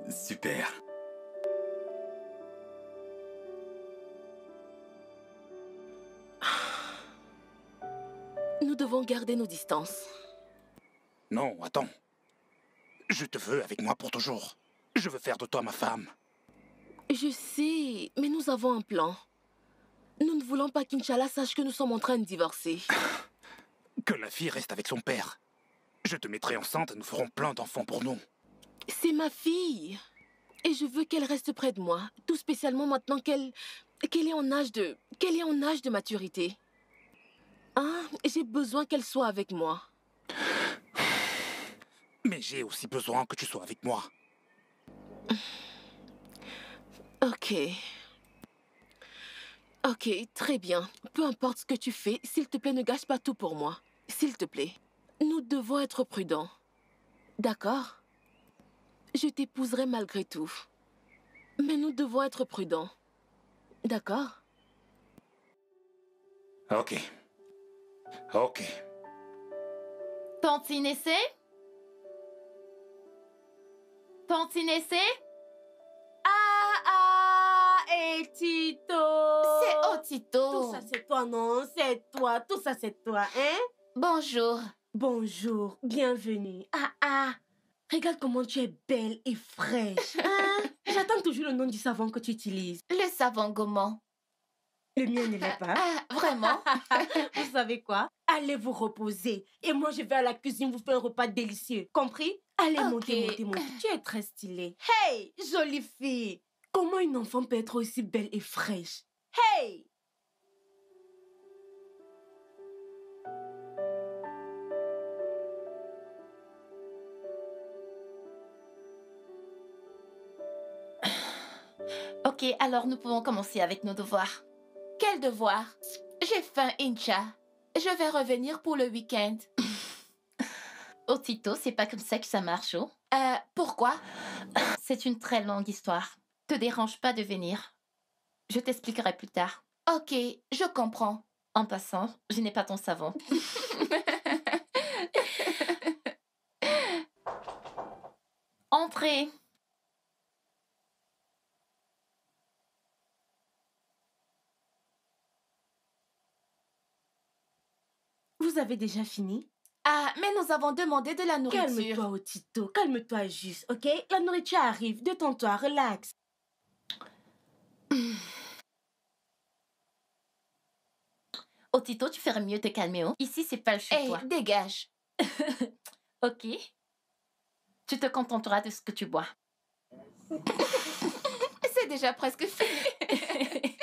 Super. Nous devons garder nos distances. Non, attends. Je te veux avec moi pour toujours. Je veux faire de toi ma femme. Je sais, mais nous avons un plan. Nous ne voulons pas qu'Inch'Allah sache que nous sommes en train de divorcer. Que la fille reste avec son père. Je te mettrai enceinte et nous ferons plein d'enfants pour nous. C'est ma fille. Et je veux qu'elle reste près de moi. Tout spécialement maintenant qu'elle est en âge de maturité. Hein? J'ai besoin qu'elle soit avec moi. Mais j'ai aussi besoin que tu sois avec moi. Ok. Ok, très bien. Peu importe ce que tu fais, s'il te plaît, ne gâche pas tout pour moi. S'il te plaît. Nous devons être prudents. D'accord? Je t'épouserai malgré tout. Mais nous devons être prudents. D'accord? Ok. Ok. Tantinessé? Tantinessé? Et Tito! C'est Otito. Tout ça, c'est toi, non? C'est toi. Tout ça, c'est toi, hein? Bonjour. Bonjour, bienvenue. Regarde comment tu es belle et fraîche. Hein? J'attends toujours le nom du savon que tu utilises. Le savon gommant. Le mien ne l'est pas. Vraiment? Vous savez quoi? Allez vous reposer. Et moi, je vais à la cuisine vous faire un repas délicieux. Compris? Allez, Ok. montez. Tu es très stylée. Hey, jolie fille. Comment une enfant peut être aussi belle et fraîche? Hey! Ok, alors nous pouvons commencer avec nos devoirs. Quel devoir? J'ai faim, Incha. Je vais revenir pour le week-end. Otito, c'est pas comme ça que ça marche, oh. Pourquoi? C'est une très longue histoire. Te dérange pas de venir. Je t'expliquerai plus tard. Ok, je comprends. En passant, je n'ai pas ton savon. Entrez. Vous avez déjà fini? Ah, mais nous avons demandé de la nourriture. Calme-toi, Otito. Calme-toi juste, ok? La nourriture arrive. Détends-toi, relax. Otito, tu ferais mieux de te calmer, oh. Ici, c'est pas le chez Hey, toi. dégage. Ok. Tu te contenteras de ce que tu bois. C'est déjà presque fini.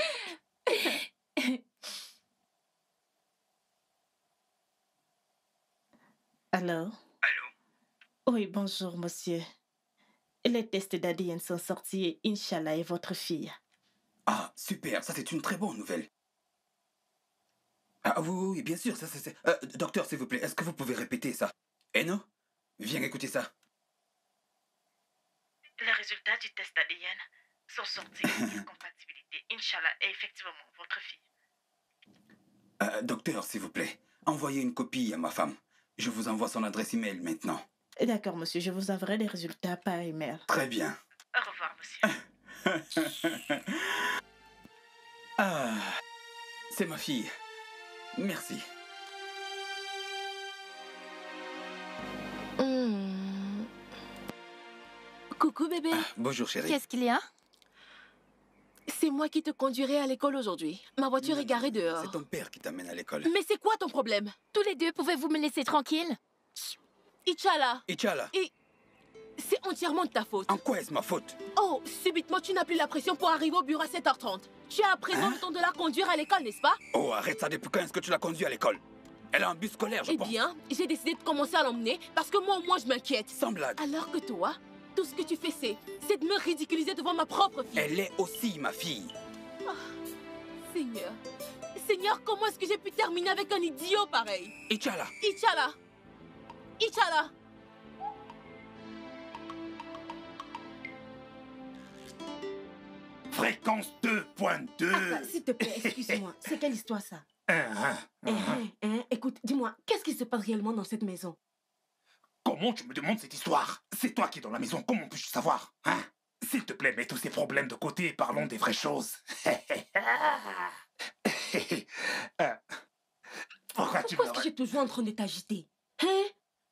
Alors? Allô? Oui, bonjour, monsieur. Les tests d'ADN sont sortis et Inch'Allah est votre fille. Ah, super, ça c'est une très bonne nouvelle. Ah oui, bien sûr, ça c'est... docteur, s'il vous plaît, est-ce que vous pouvez répéter ça? Eno, viens écouter ça. Les résultats du test d'ADN sont sortis. Compatibilité. Inch'Allah est effectivement votre fille. Docteur, s'il vous plaît, envoyez une copie à ma femme. Je vous envoie son adresse email maintenant. D'accord, monsieur, je vous enverrai les résultats par email. Très bien. Au revoir, monsieur. Ah, c'est ma fille. Merci. Coucou bébé. Bonjour chérie. Qu'est-ce qu'il y a? C'est moi qui te conduirai à l'école aujourd'hui. Ma voiture est garée dehors. C'est ton père qui t'amène à l'école. Mais c'est quoi ton problème? Tous les deux, pouvez-vous me laisser tranquille? Inch'Allah. Inch'Allah, C'est entièrement de ta faute. en quoi est-ce ma faute? Oh, subitement, tu n'as plus la pression pour arriver au bureau à 7h30. Tu as à présent le temps de la conduire à l'école, n'est-ce pas? Oh, arrête ça, depuis quand est-ce que tu l'as conduit à l'école? Elle a un bus scolaire, je Eh pense. bien, j'ai décidé de commencer à l'emmener parce que moi, au moins, je m'inquiète. Sans blague. Alors que toi, tout ce que tu fais, c'est de me ridiculiser devant ma propre fille. Elle est aussi ma fille. Seigneur. Seigneur, comment est-ce que j'ai pu terminer avec un idiot pareil? Inch'Allah. Inch'Allah. Inch'Allah. Fréquence 2.2. Ah, s'il te plaît, excuse-moi. C'est quelle histoire, ça? Hein, Écoute, dis-moi, qu'est-ce qui se passe réellement dans cette maison? Comment tu me demandes cette histoire? C'est toi qui es dans la maison, comment puis-je savoir? Hein? S'il te plaît, mets tous ces problèmes de côté et parlons des vraies choses. Pourquoi tu Pourquoi me... est-ce que tu es toujours en train de t'agiter? Hein?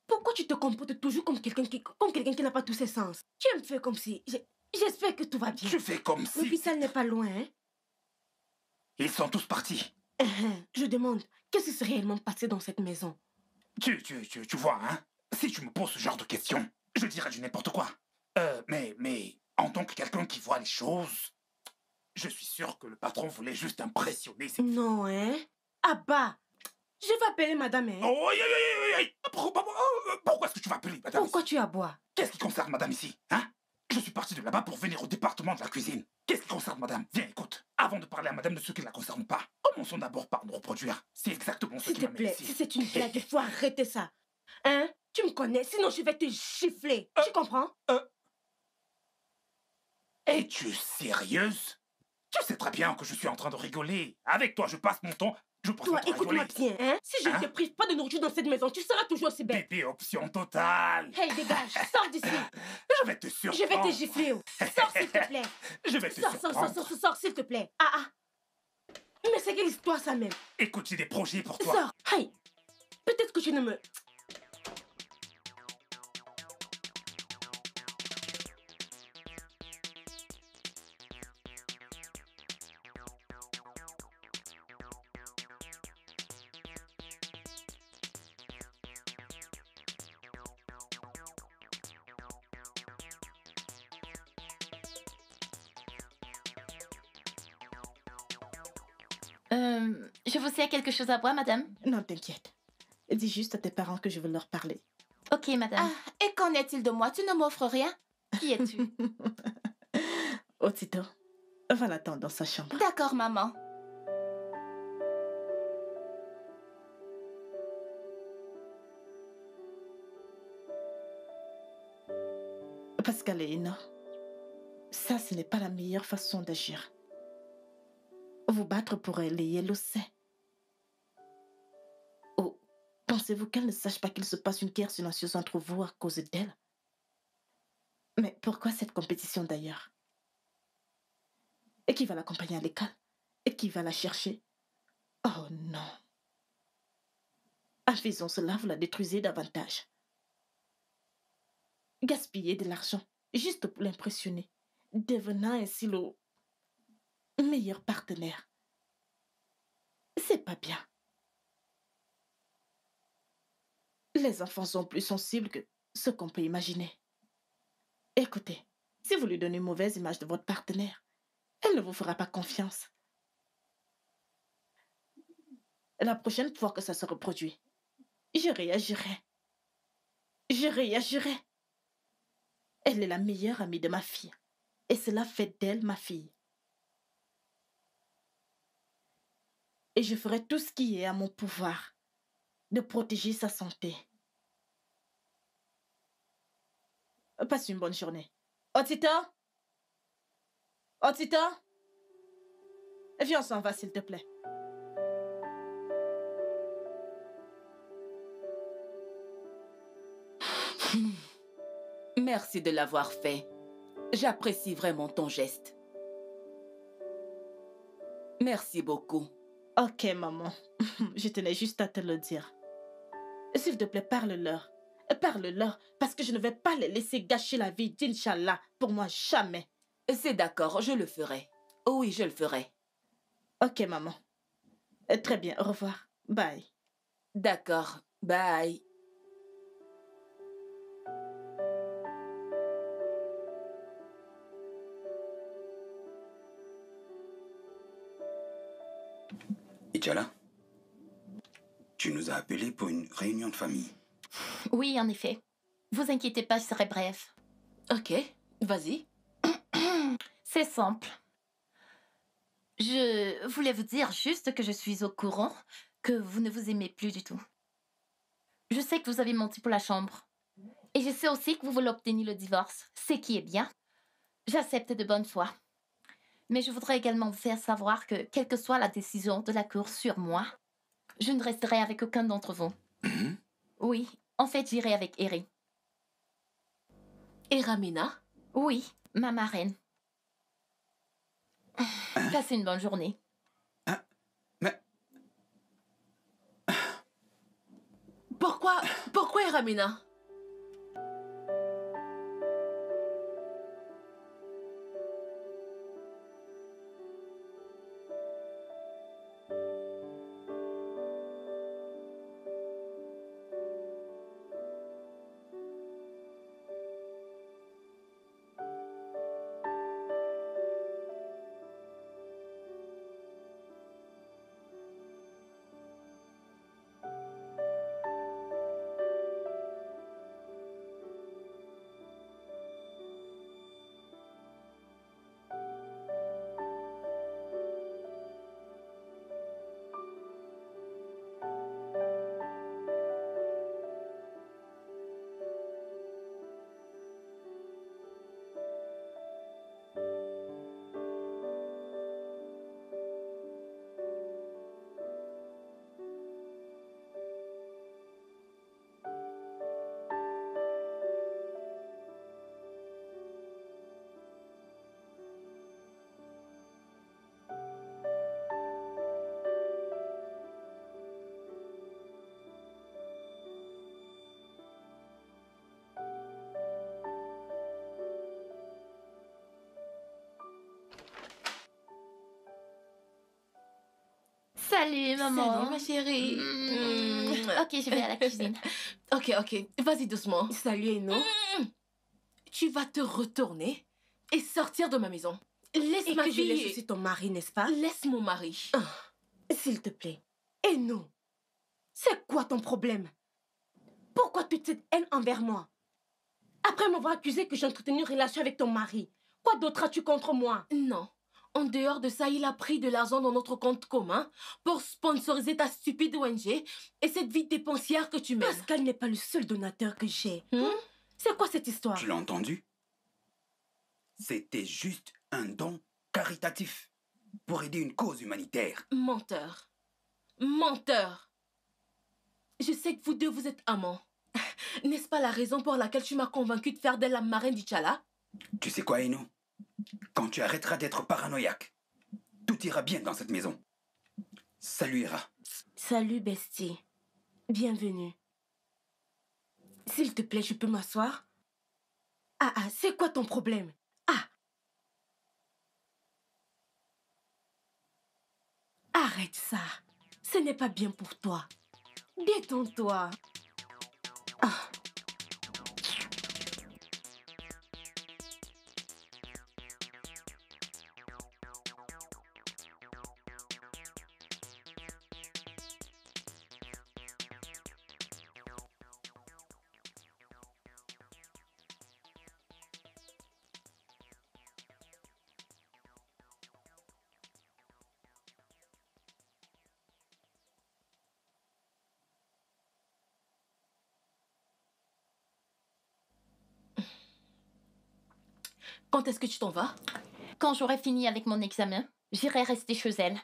Pourquoi tu te comportes toujours comme quelqu'un qui n'a pas tous ses sens? Tu me fais comme si... J'espère que tout va bien. Tu fais comme si... L'hôpital n'est pas loin, hein? Ils sont tous partis. Je demande, qu'est-ce qui s'est réellement passé dans cette maison? Tu vois, hein? Si tu me poses ce genre de questions, je dirais du n'importe quoi. Mais en tant que quelqu'un qui voit les choses, je suis sûr que le patron voulait juste impressionner ses... Non, hein? Ah bah! Je vais appeler madame, hein? Oh, aïe, aïe, aïe, aïe. Pourquoi est-ce que tu vas appeler madame? Pourquoi tu aboies? Qu'est-ce qui concerne madame ici, hein? Je suis parti de là-bas pour venir au département de la cuisine. Qu'est-ce qui concerne madame? Viens, écoute. Avant de parler à madame de ce qui ne la concerne pas, commençons d'abord par nous reproduire. C'est exactement ce S'il qui te m'amène plaît, ici. si c'est une blague, il faut arrêter ça. Hein? Tu me connais, sinon je vais te gifler. Tu comprends? Es-tu sérieuse? Tu sais très bien que je suis en train de rigoler. Avec toi, je passe mon temps... Je passe mon Toi, temps à rigoler. écoute-moi bien, hein? Si je ne Hein? te prive pas de nourriture dans cette maison, tu seras toujours aussi belle. Bébé option totale. Hey, dégage, sors d'ici. Je vais te Je surprendre. vais te gifler. Oh. Sors, s'il te plaît. Je vais te Sors, surprendre. sors, s'il te plaît. Ah. Mais c'est quelle histoire, ça même? Écoute, j'ai des projets pour toi. Sors. Hey. Peut-être que tu ne me... Je vous sers quelque chose à boire, madame? Non, t'inquiète. Dis juste à tes parents que je veux leur parler. Ok, madame. Et qu'en est-il de moi? Tu ne m'offres rien? Qui es-tu? Otito, va l'attendre dans sa chambre. D'accord, maman. Pascal et Ina, ça, ce n'est pas la meilleure façon d'agir. Vous battre pour elle, les Yellow, c'est. Oh, pensez-vous qu'elle ne sache pas qu'il se passe une guerre silencieuse entre vous à cause d'elle? Mais pourquoi cette compétition d'ailleurs? Et qui va l'accompagner à l'école? Et qui va la chercher? Oh non. En faisant cela, vous la détruisez davantage. Gaspiller de l'argent, juste pour l'impressionner, devenant ainsi le meilleur partenaire. C'est pas bien. Les enfants sont plus sensibles que ce qu'on peut imaginer. Écoutez, si vous lui donnez une mauvaise image de votre partenaire, elle ne vous fera pas confiance. La prochaine fois que ça se reproduit, je réagirai. Je réagirai. Elle est la meilleure amie de ma fille. Et cela fait d'elle ma fille. Et je ferai tout ce qui est à mon pouvoir de protéger sa santé. Passe une bonne journée. Otita? Otita? Viens, on s'en va, s'il te plaît. Merci de l'avoir fait. J'apprécie vraiment ton geste. Merci beaucoup. Ok, maman. Je tenais juste à te le dire. S'il te plaît, parle-leur. Parle-leur, parce que je ne vais pas les laisser gâcher la vie d'Inch'Allah. Pour moi, jamais. C'est d'accord, je le ferai. Oui, je le ferai. Ok, maman. Très bien, au revoir. Bye. D'accord, bye. Ijala, tu nous as appelés pour une réunion de famille. Oui, en effet. Vous inquiétez pas, je serai bref. Ok, vas-y. C'est simple. Je voulais vous dire juste que je suis au courant que vous ne vous aimez plus du tout. Je sais que vous avez menti pour la chambre. Et je sais aussi que vous voulez obtenir le divorce, ce qui est bien. J'accepte de bonne foi. Mais je voudrais également vous faire savoir que, quelle que soit la décision de la Cour sur moi, je ne resterai avec aucun d'entre vous. Oui, en fait, j'irai avec Eri. Et Ramina? Oui, ma marraine. Passez une bonne journée. Mais Pourquoi Ramina? Salut, maman. Salut, ma chérie. Ok, je vais à la cuisine. Ok, vas-y doucement. Salut, Eno. Tu vas te retourner et sortir de ma maison. Laisse Et ma que je fille. laisse aussi ton mari, n'est-ce pas? Laisse mon mari. S'il te plaît. Eno, c'est quoi ton problème? Pourquoi toute cette haine envers moi? Après m'avoir accusé que j'ai entretenu une relation avec ton mari, quoi d'autre as-tu contre moi? Non. En dehors de ça, il a pris de l'argent dans notre compte commun pour sponsoriser ta stupide ONG et cette vie dépensière que tu mènes. Pascal n'est pas le seul donateur que j'ai. Hmm? C'est quoi cette histoire? tu l'as entendu? C'était juste un don caritatif pour aider une cause humanitaire. Menteur. Menteur. Je sais que vous deux, vous êtes amants. N'est-ce pas la raison pour laquelle tu m'as convaincu de faire d'elle la marraine du Tchala? Tu sais quoi, Eno? Quand tu arrêteras d'être paranoïaque, tout ira bien dans cette maison. Salut, Ira. Salut, bestie. Bienvenue. S'il te plaît, je peux m'asseoir? C'est quoi ton problème? Arrête ça. Ce n'est pas bien pour toi. Détends-toi. Quand est-ce que tu t'en vas? Quand j'aurai fini avec mon examen, j'irai rester chez elle.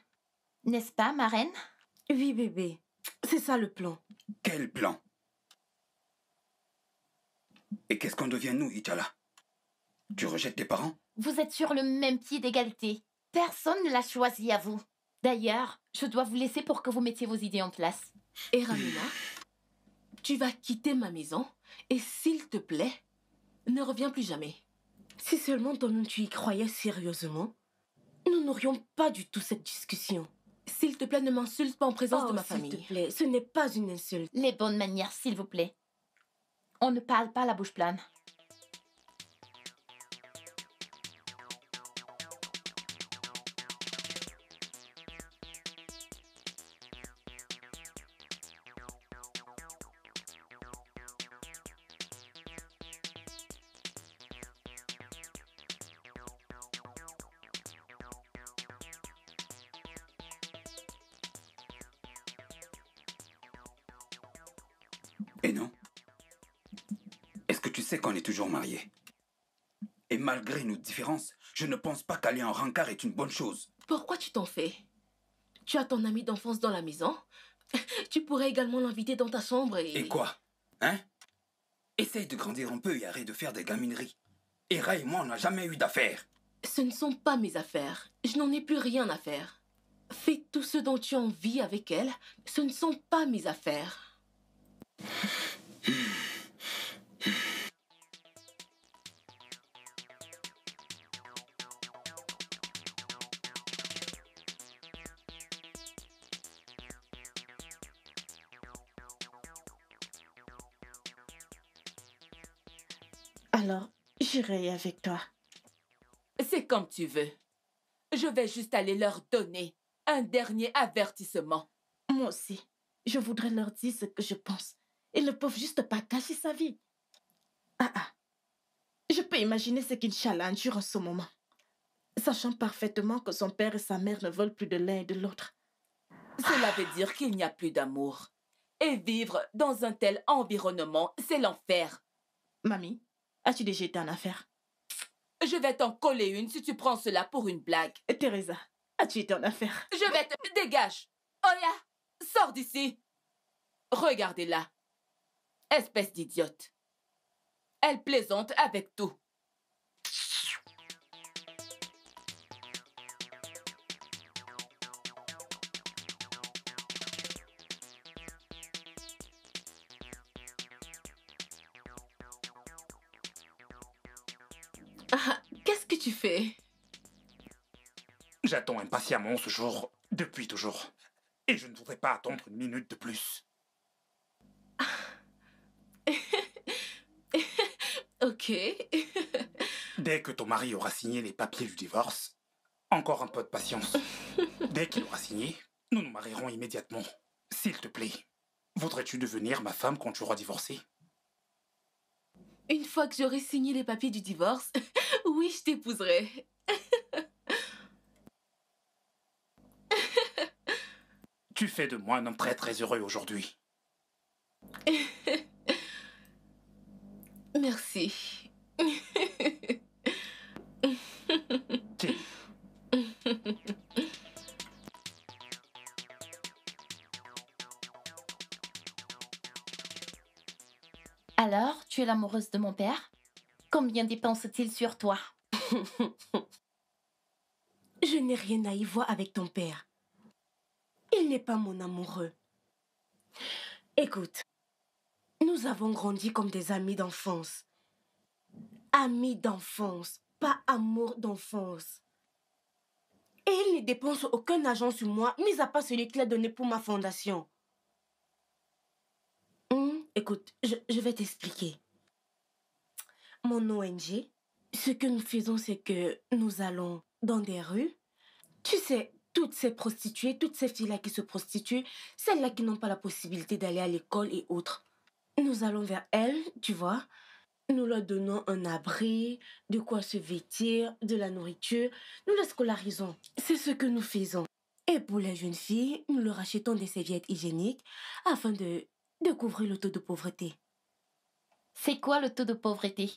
N'est-ce pas, ma reine? Oui, bébé. C'est ça le plan. Quel plan? Et qu'est-ce qu'on devient, nous, Ichala? Tu rejettes tes parents? Vous êtes sur le même pied d'égalité. Personne ne l'a choisi à vous. D'ailleurs, je dois vous laisser pour que vous mettiez vos idées en place. Et Ramina, tu vas quitter ma maison et s'il te plaît, ne reviens plus jamais. Si seulement toi-même tu y croyais sérieusement, nous n'aurions pas du tout cette discussion. S'il te plaît, ne m'insulte pas en présence de ma S'il te famille. plaît, ce n'est pas une insulte. Les bonnes manières, s'il vous plaît. On ne parle pas la bouche pleine. Et non? Est-ce que tu sais qu'on est toujours mariés? Et malgré nos différences, je ne pense pas qu'aller en rencard est une bonne chose. Pourquoi tu t'en fais? Tu as ton ami d'enfance dans la maison. Tu pourrais également l'inviter dans ta chambre et... Et quoi? Hein? Essaye de grandir un peu et arrête de faire des gamineries. Hera et moi, on n'a jamais eu d'affaires. Ce ne sont pas mes affaires. Je n'en ai plus rien à faire. Fais tout ce dont tu as envie avec elle. Ce ne sont pas mes affaires. Alors, j'irai avec toi. C'est comme tu veux. Je vais juste aller leur donner un dernier avertissement. Moi aussi, je voudrais leur dire ce que je pense. Ils ne peuvent juste pas cacher sa vie. Je peux imaginer ce qu'Inch'Allah endure en ce moment. Sachant parfaitement que son père et sa mère ne veulent plus de l'un et de l'autre. Cela veut dire qu'il n'y a plus d'amour. Et vivre dans un tel environnement, c'est l'enfer. Mamie, as-tu déjà été en affaires? Je vais t'en coller une si tu prends cela pour une blague. Teresa, as-tu été en affaires? Je vais te... Dégage! Oya! Sors d'ici! Regardez-la. Espèce d'idiote. Elle plaisante avec tout. Qu'est-ce que tu fais? J'attends impatiemment ce jour depuis toujours. Et je ne voudrais pas attendre une minute de plus. Ok. Dès que ton mari aura signé les papiers du divorce, encore un peu de patience. Dès qu'il aura signé, nous nous marierons immédiatement. S'il te plaît, voudrais-tu devenir ma femme quand tu auras divorcé? Une fois que j'aurai signé les papiers du divorce, oui, je t'épouserai. Tu fais de moi un homme très très heureux aujourd'hui. Merci. Jenny. Alors, tu es l'amoureuse de mon père? Combien dépense-t-il sur toi? Je n'ai rien à y voir avec ton père. Il n'est pas mon amoureux. Écoute, nous avons grandi comme des amis d'enfance. Amis d'enfance, pas amour d'enfance. Et il ne dépense aucun argent sur moi, mis à part celui qu'il a donné pour ma fondation. Écoute, je vais t'expliquer. Mon ONG, ce que nous faisons, c'est que nous allons dans des rues. Tu sais, toutes ces prostituées, toutes ces filles-là qui se prostituent, celles-là qui n'ont pas la possibilité d'aller à l'école et autres. Nous allons vers elles, tu vois. Nous leur donnons un abri, de quoi se vêtir, de la nourriture. Nous les scolarisons. C'est ce que nous faisons. Et pour les jeunes filles, nous leur achetons des serviettes hygiéniques afin de couvrir le taux de pauvreté. C'est quoi le taux de pauvreté?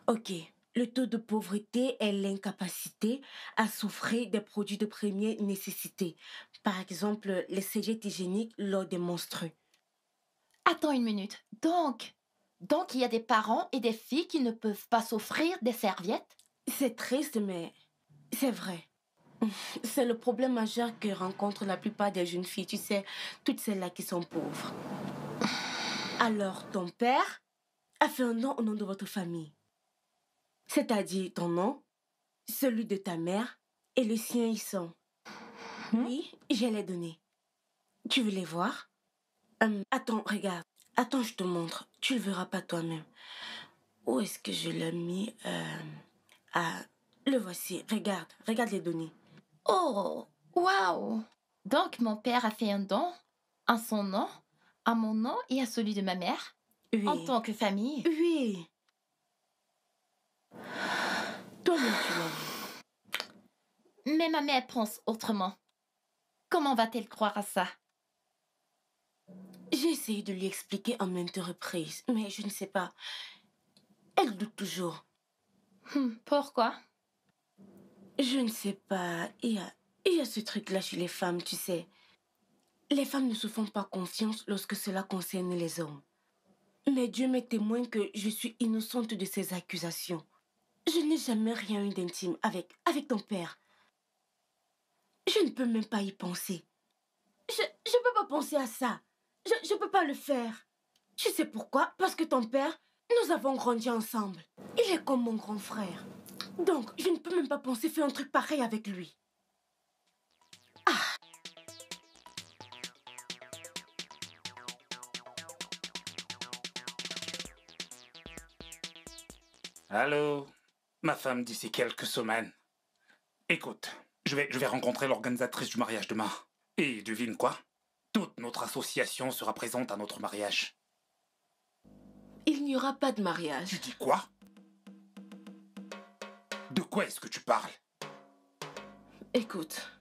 Ok, le taux de pauvreté est l'incapacité à s'offrir des produits de première nécessité. Par exemple, les serviettes hygiéniques lors des menstrues. Attends une minute. Donc, il y a des parents et des filles qui ne peuvent pas s'offrir des serviettes? C'est triste, mais c'est vrai. C'est le problème majeur que rencontrent la plupart des jeunes filles, tu sais, toutes celles-là qui sont pauvres. Alors, ton père a fait un don au nom de votre famille. C'est-à-dire ton nom, celui de ta mère et le sien y sont. Oui, je les donné. Tu veux les voir? Attends, regarde. Attends, je te montre. Tu le verras pas toi-même. Où est-ce que je l'ai mis? Le voici. Regarde les données. Oh, waouh! Donc, mon père a fait un don en son nom, à mon nom et à celui de ma mère, Oui. en tant que famille. Oui. Toi-même, tu l'as vu. Mais ma mère pense autrement. Comment va-t-elle croire à ça? J'ai essayé de lui expliquer en maintes reprises, mais je ne sais pas. Elle doute toujours. Pourquoi? Je ne sais pas. Il y a ce truc-là chez les femmes, tu sais. Les femmes ne se font pas confiance lorsque cela concerne les hommes. Mais Dieu m'est témoin que je suis innocente de ces accusations. Je n'ai jamais rien eu d'intime avec ton père. Je ne peux même pas y penser. Je ne peux pas penser à ça. Je ne peux pas le faire. Tu sais pourquoi? Parce que ton père, nous avons grandi ensemble. Il est comme mon grand frère. Donc, je ne peux même pas penser faire un truc pareil avec lui. Allô? Ma femme d'ici quelques semaines. Écoute, je vais rencontrer l'organisatrice du mariage demain. Et devine quoi? Toute notre association sera présente à notre mariage. Il n'y aura pas de mariage. Tu dis quoi? De quoi est-ce que tu parles? Écoute,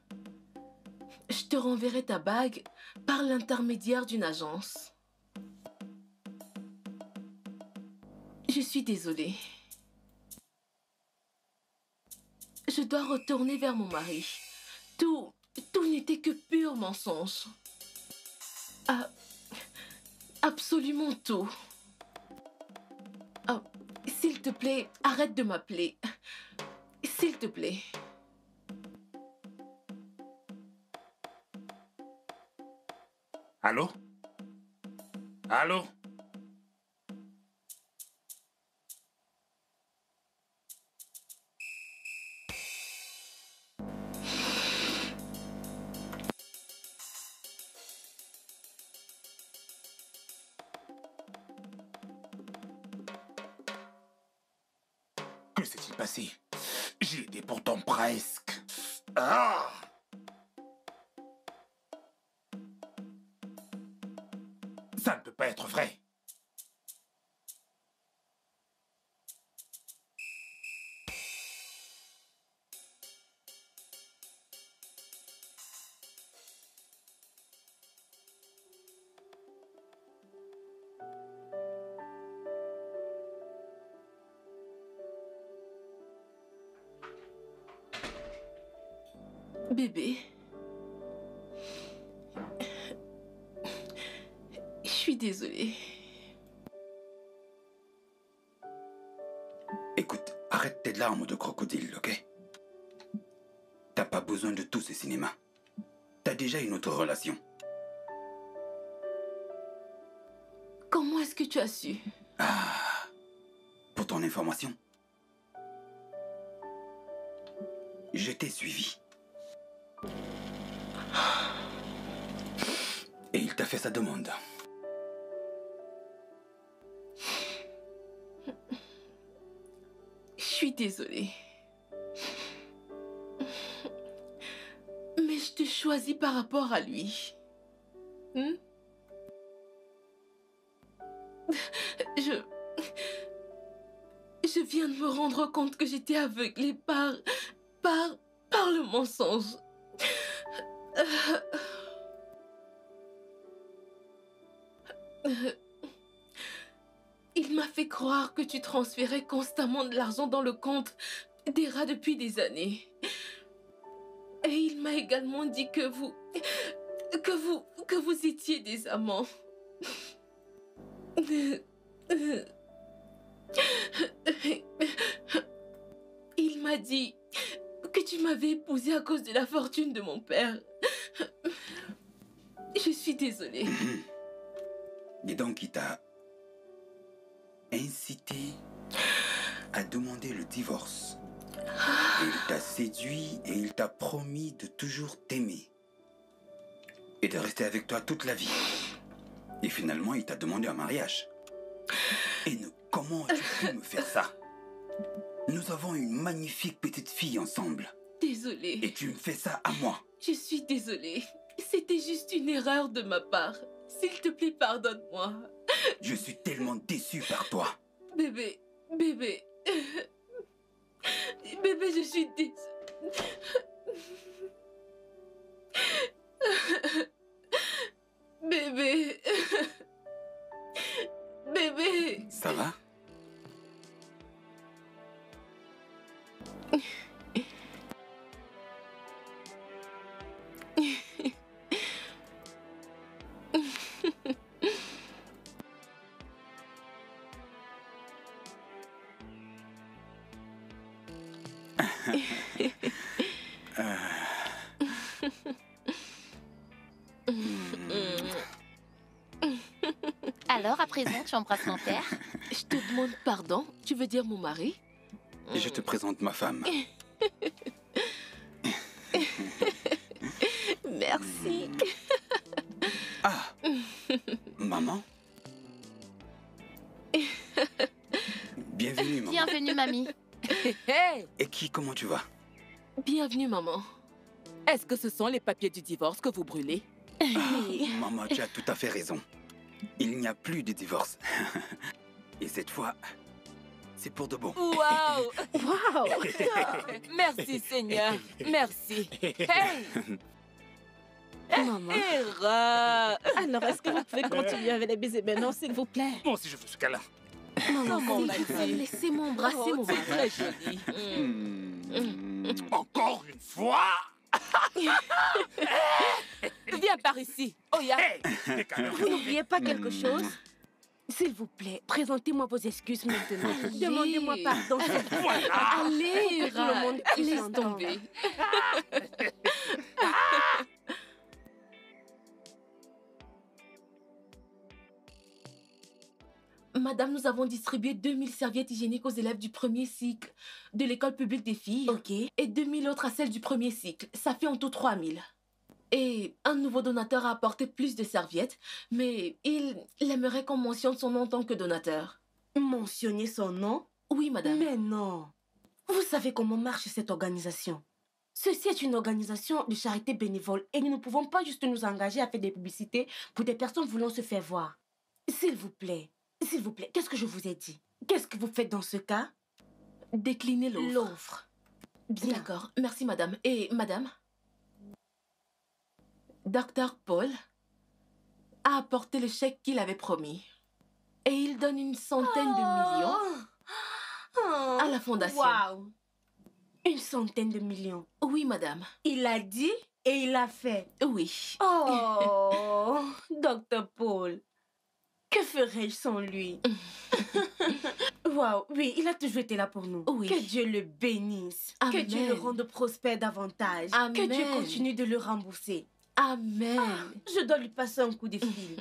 je te renverrai ta bague par l'intermédiaire d'une agence. Je suis désolée. Je dois retourner vers mon mari. Tout n'était que pur mensonge. Ah, absolument tout. Ah, s'il te plaît, arrête de m'appeler. S'il te plaît. Allô? Allô? Que s'est-il passé? J'y étais pourtant presque. Ah! Ça ne peut pas être vrai. Bébé. Je suis désolée. Écoute, arrête tes larmes de crocodile, ok? T'as pas besoin de tout ce cinéma. T'as déjà une autre relation. Comment est-ce que tu as su? Ah, pour ton information, je t'ai suivi. Et il t'a fait sa demande. Je suis désolée. Mais je te choisis par rapport à lui. Hmm? Je viens de me rendre compte que j'étais aveuglée par le mensonge. Il m'a fait croire que tu transférais constamment de l'argent dans le compte des rats depuis des années. Et il m'a également dit que vous étiez des amants. Il m'a dit que tu m'avais épousée à cause de la fortune de mon père. Je suis désolée. Dis donc, il t'a incité à demander le divorce. Il t'a séduit et il t'a promis de toujours t'aimer. Et de rester avec toi toute la vie. Et finalement, il t'a demandé un mariage. Et comment as-tu pu me faire ça? Nous avons une magnifique petite fille ensemble. Désolée. Et tu me fais ça à moi. Je suis désolée. C'était juste une erreur de ma part. S'il te plaît, pardonne-moi. Je suis tellement déçu par toi. Bébé. Bébé, je suis désolée. Bébé. Bébé. Ça va? Alors, à présent, tu embrasses mon père? Je te demande pardon. Tu veux dire mon mari? Je te présente ma femme. Merci. Ah, maman? Bienvenue, maman. Bienvenue, mamie. Hey, Et comment tu vas? Bienvenue, maman. est-ce que ce sont les papiers du divorce que vous brûlez? Maman, tu as tout à fait raison. Il n'y a plus de divorce. Et cette fois, c'est pour de bon. Waouh! Waouh! Merci, Seigneur. Merci. Hey! Maman. Erreur! Alors, est-ce que vous pouvez continuer avec les baisers maintenant, s'il vous plaît? Moi aussi, je veux ce câlin. Maman, S'il vous plaît, laissez-moi embrasser Oh, mon c'est mari. très joli. Encore une fois? Viens par ici. Oya. Hey, des câlins. Vous n'oubliez pas quelque chose? S'il vous plaît, présentez-moi vos excuses maintenant. Allez. Demandez-moi pardon. Voilà. Allez, Tout le monde puisse laisse entendre. tomber. Madame, nous avons distribué 2000 serviettes hygiéniques aux élèves du premier cycle de l'école publique des filles Ok. et 2000 autres à celles du premier cycle. Ça fait en tout 3000. Et un nouveau donateur a apporté plus de serviettes, mais il aimerait qu'on mentionne son nom en tant que donateur. Mentionnez son nom? Oui, madame. Mais non. Vous savez comment marche cette organisation? Ceci est une organisation de charité bénévole et nous ne pouvons pas juste nous engager à faire des publicités pour des personnes voulant se faire voir. S'il vous plaît, qu'est-ce que je vous ai dit? Qu'est-ce que vous faites dans ce cas? Déclinez l'offre. L'offre. Bien. D'accord. Merci, madame. Et madame? Dr. Paul a apporté le chèque qu'il avait promis. Et il donne une centaine de millions Oh, à la fondation. Waouh! Une centaine de millions. Oui, madame. Il a dit et il a fait. Oui. Oh, Dr. Paul. Que ferais-je sans lui? Waouh, oui, il a toujours été là pour nous. Oui. Que Dieu le bénisse. Amen. Que Dieu le rende prospère davantage. Amen. Que Dieu continue de le rembourser. Amen. Je dois lui passer un coup de fil.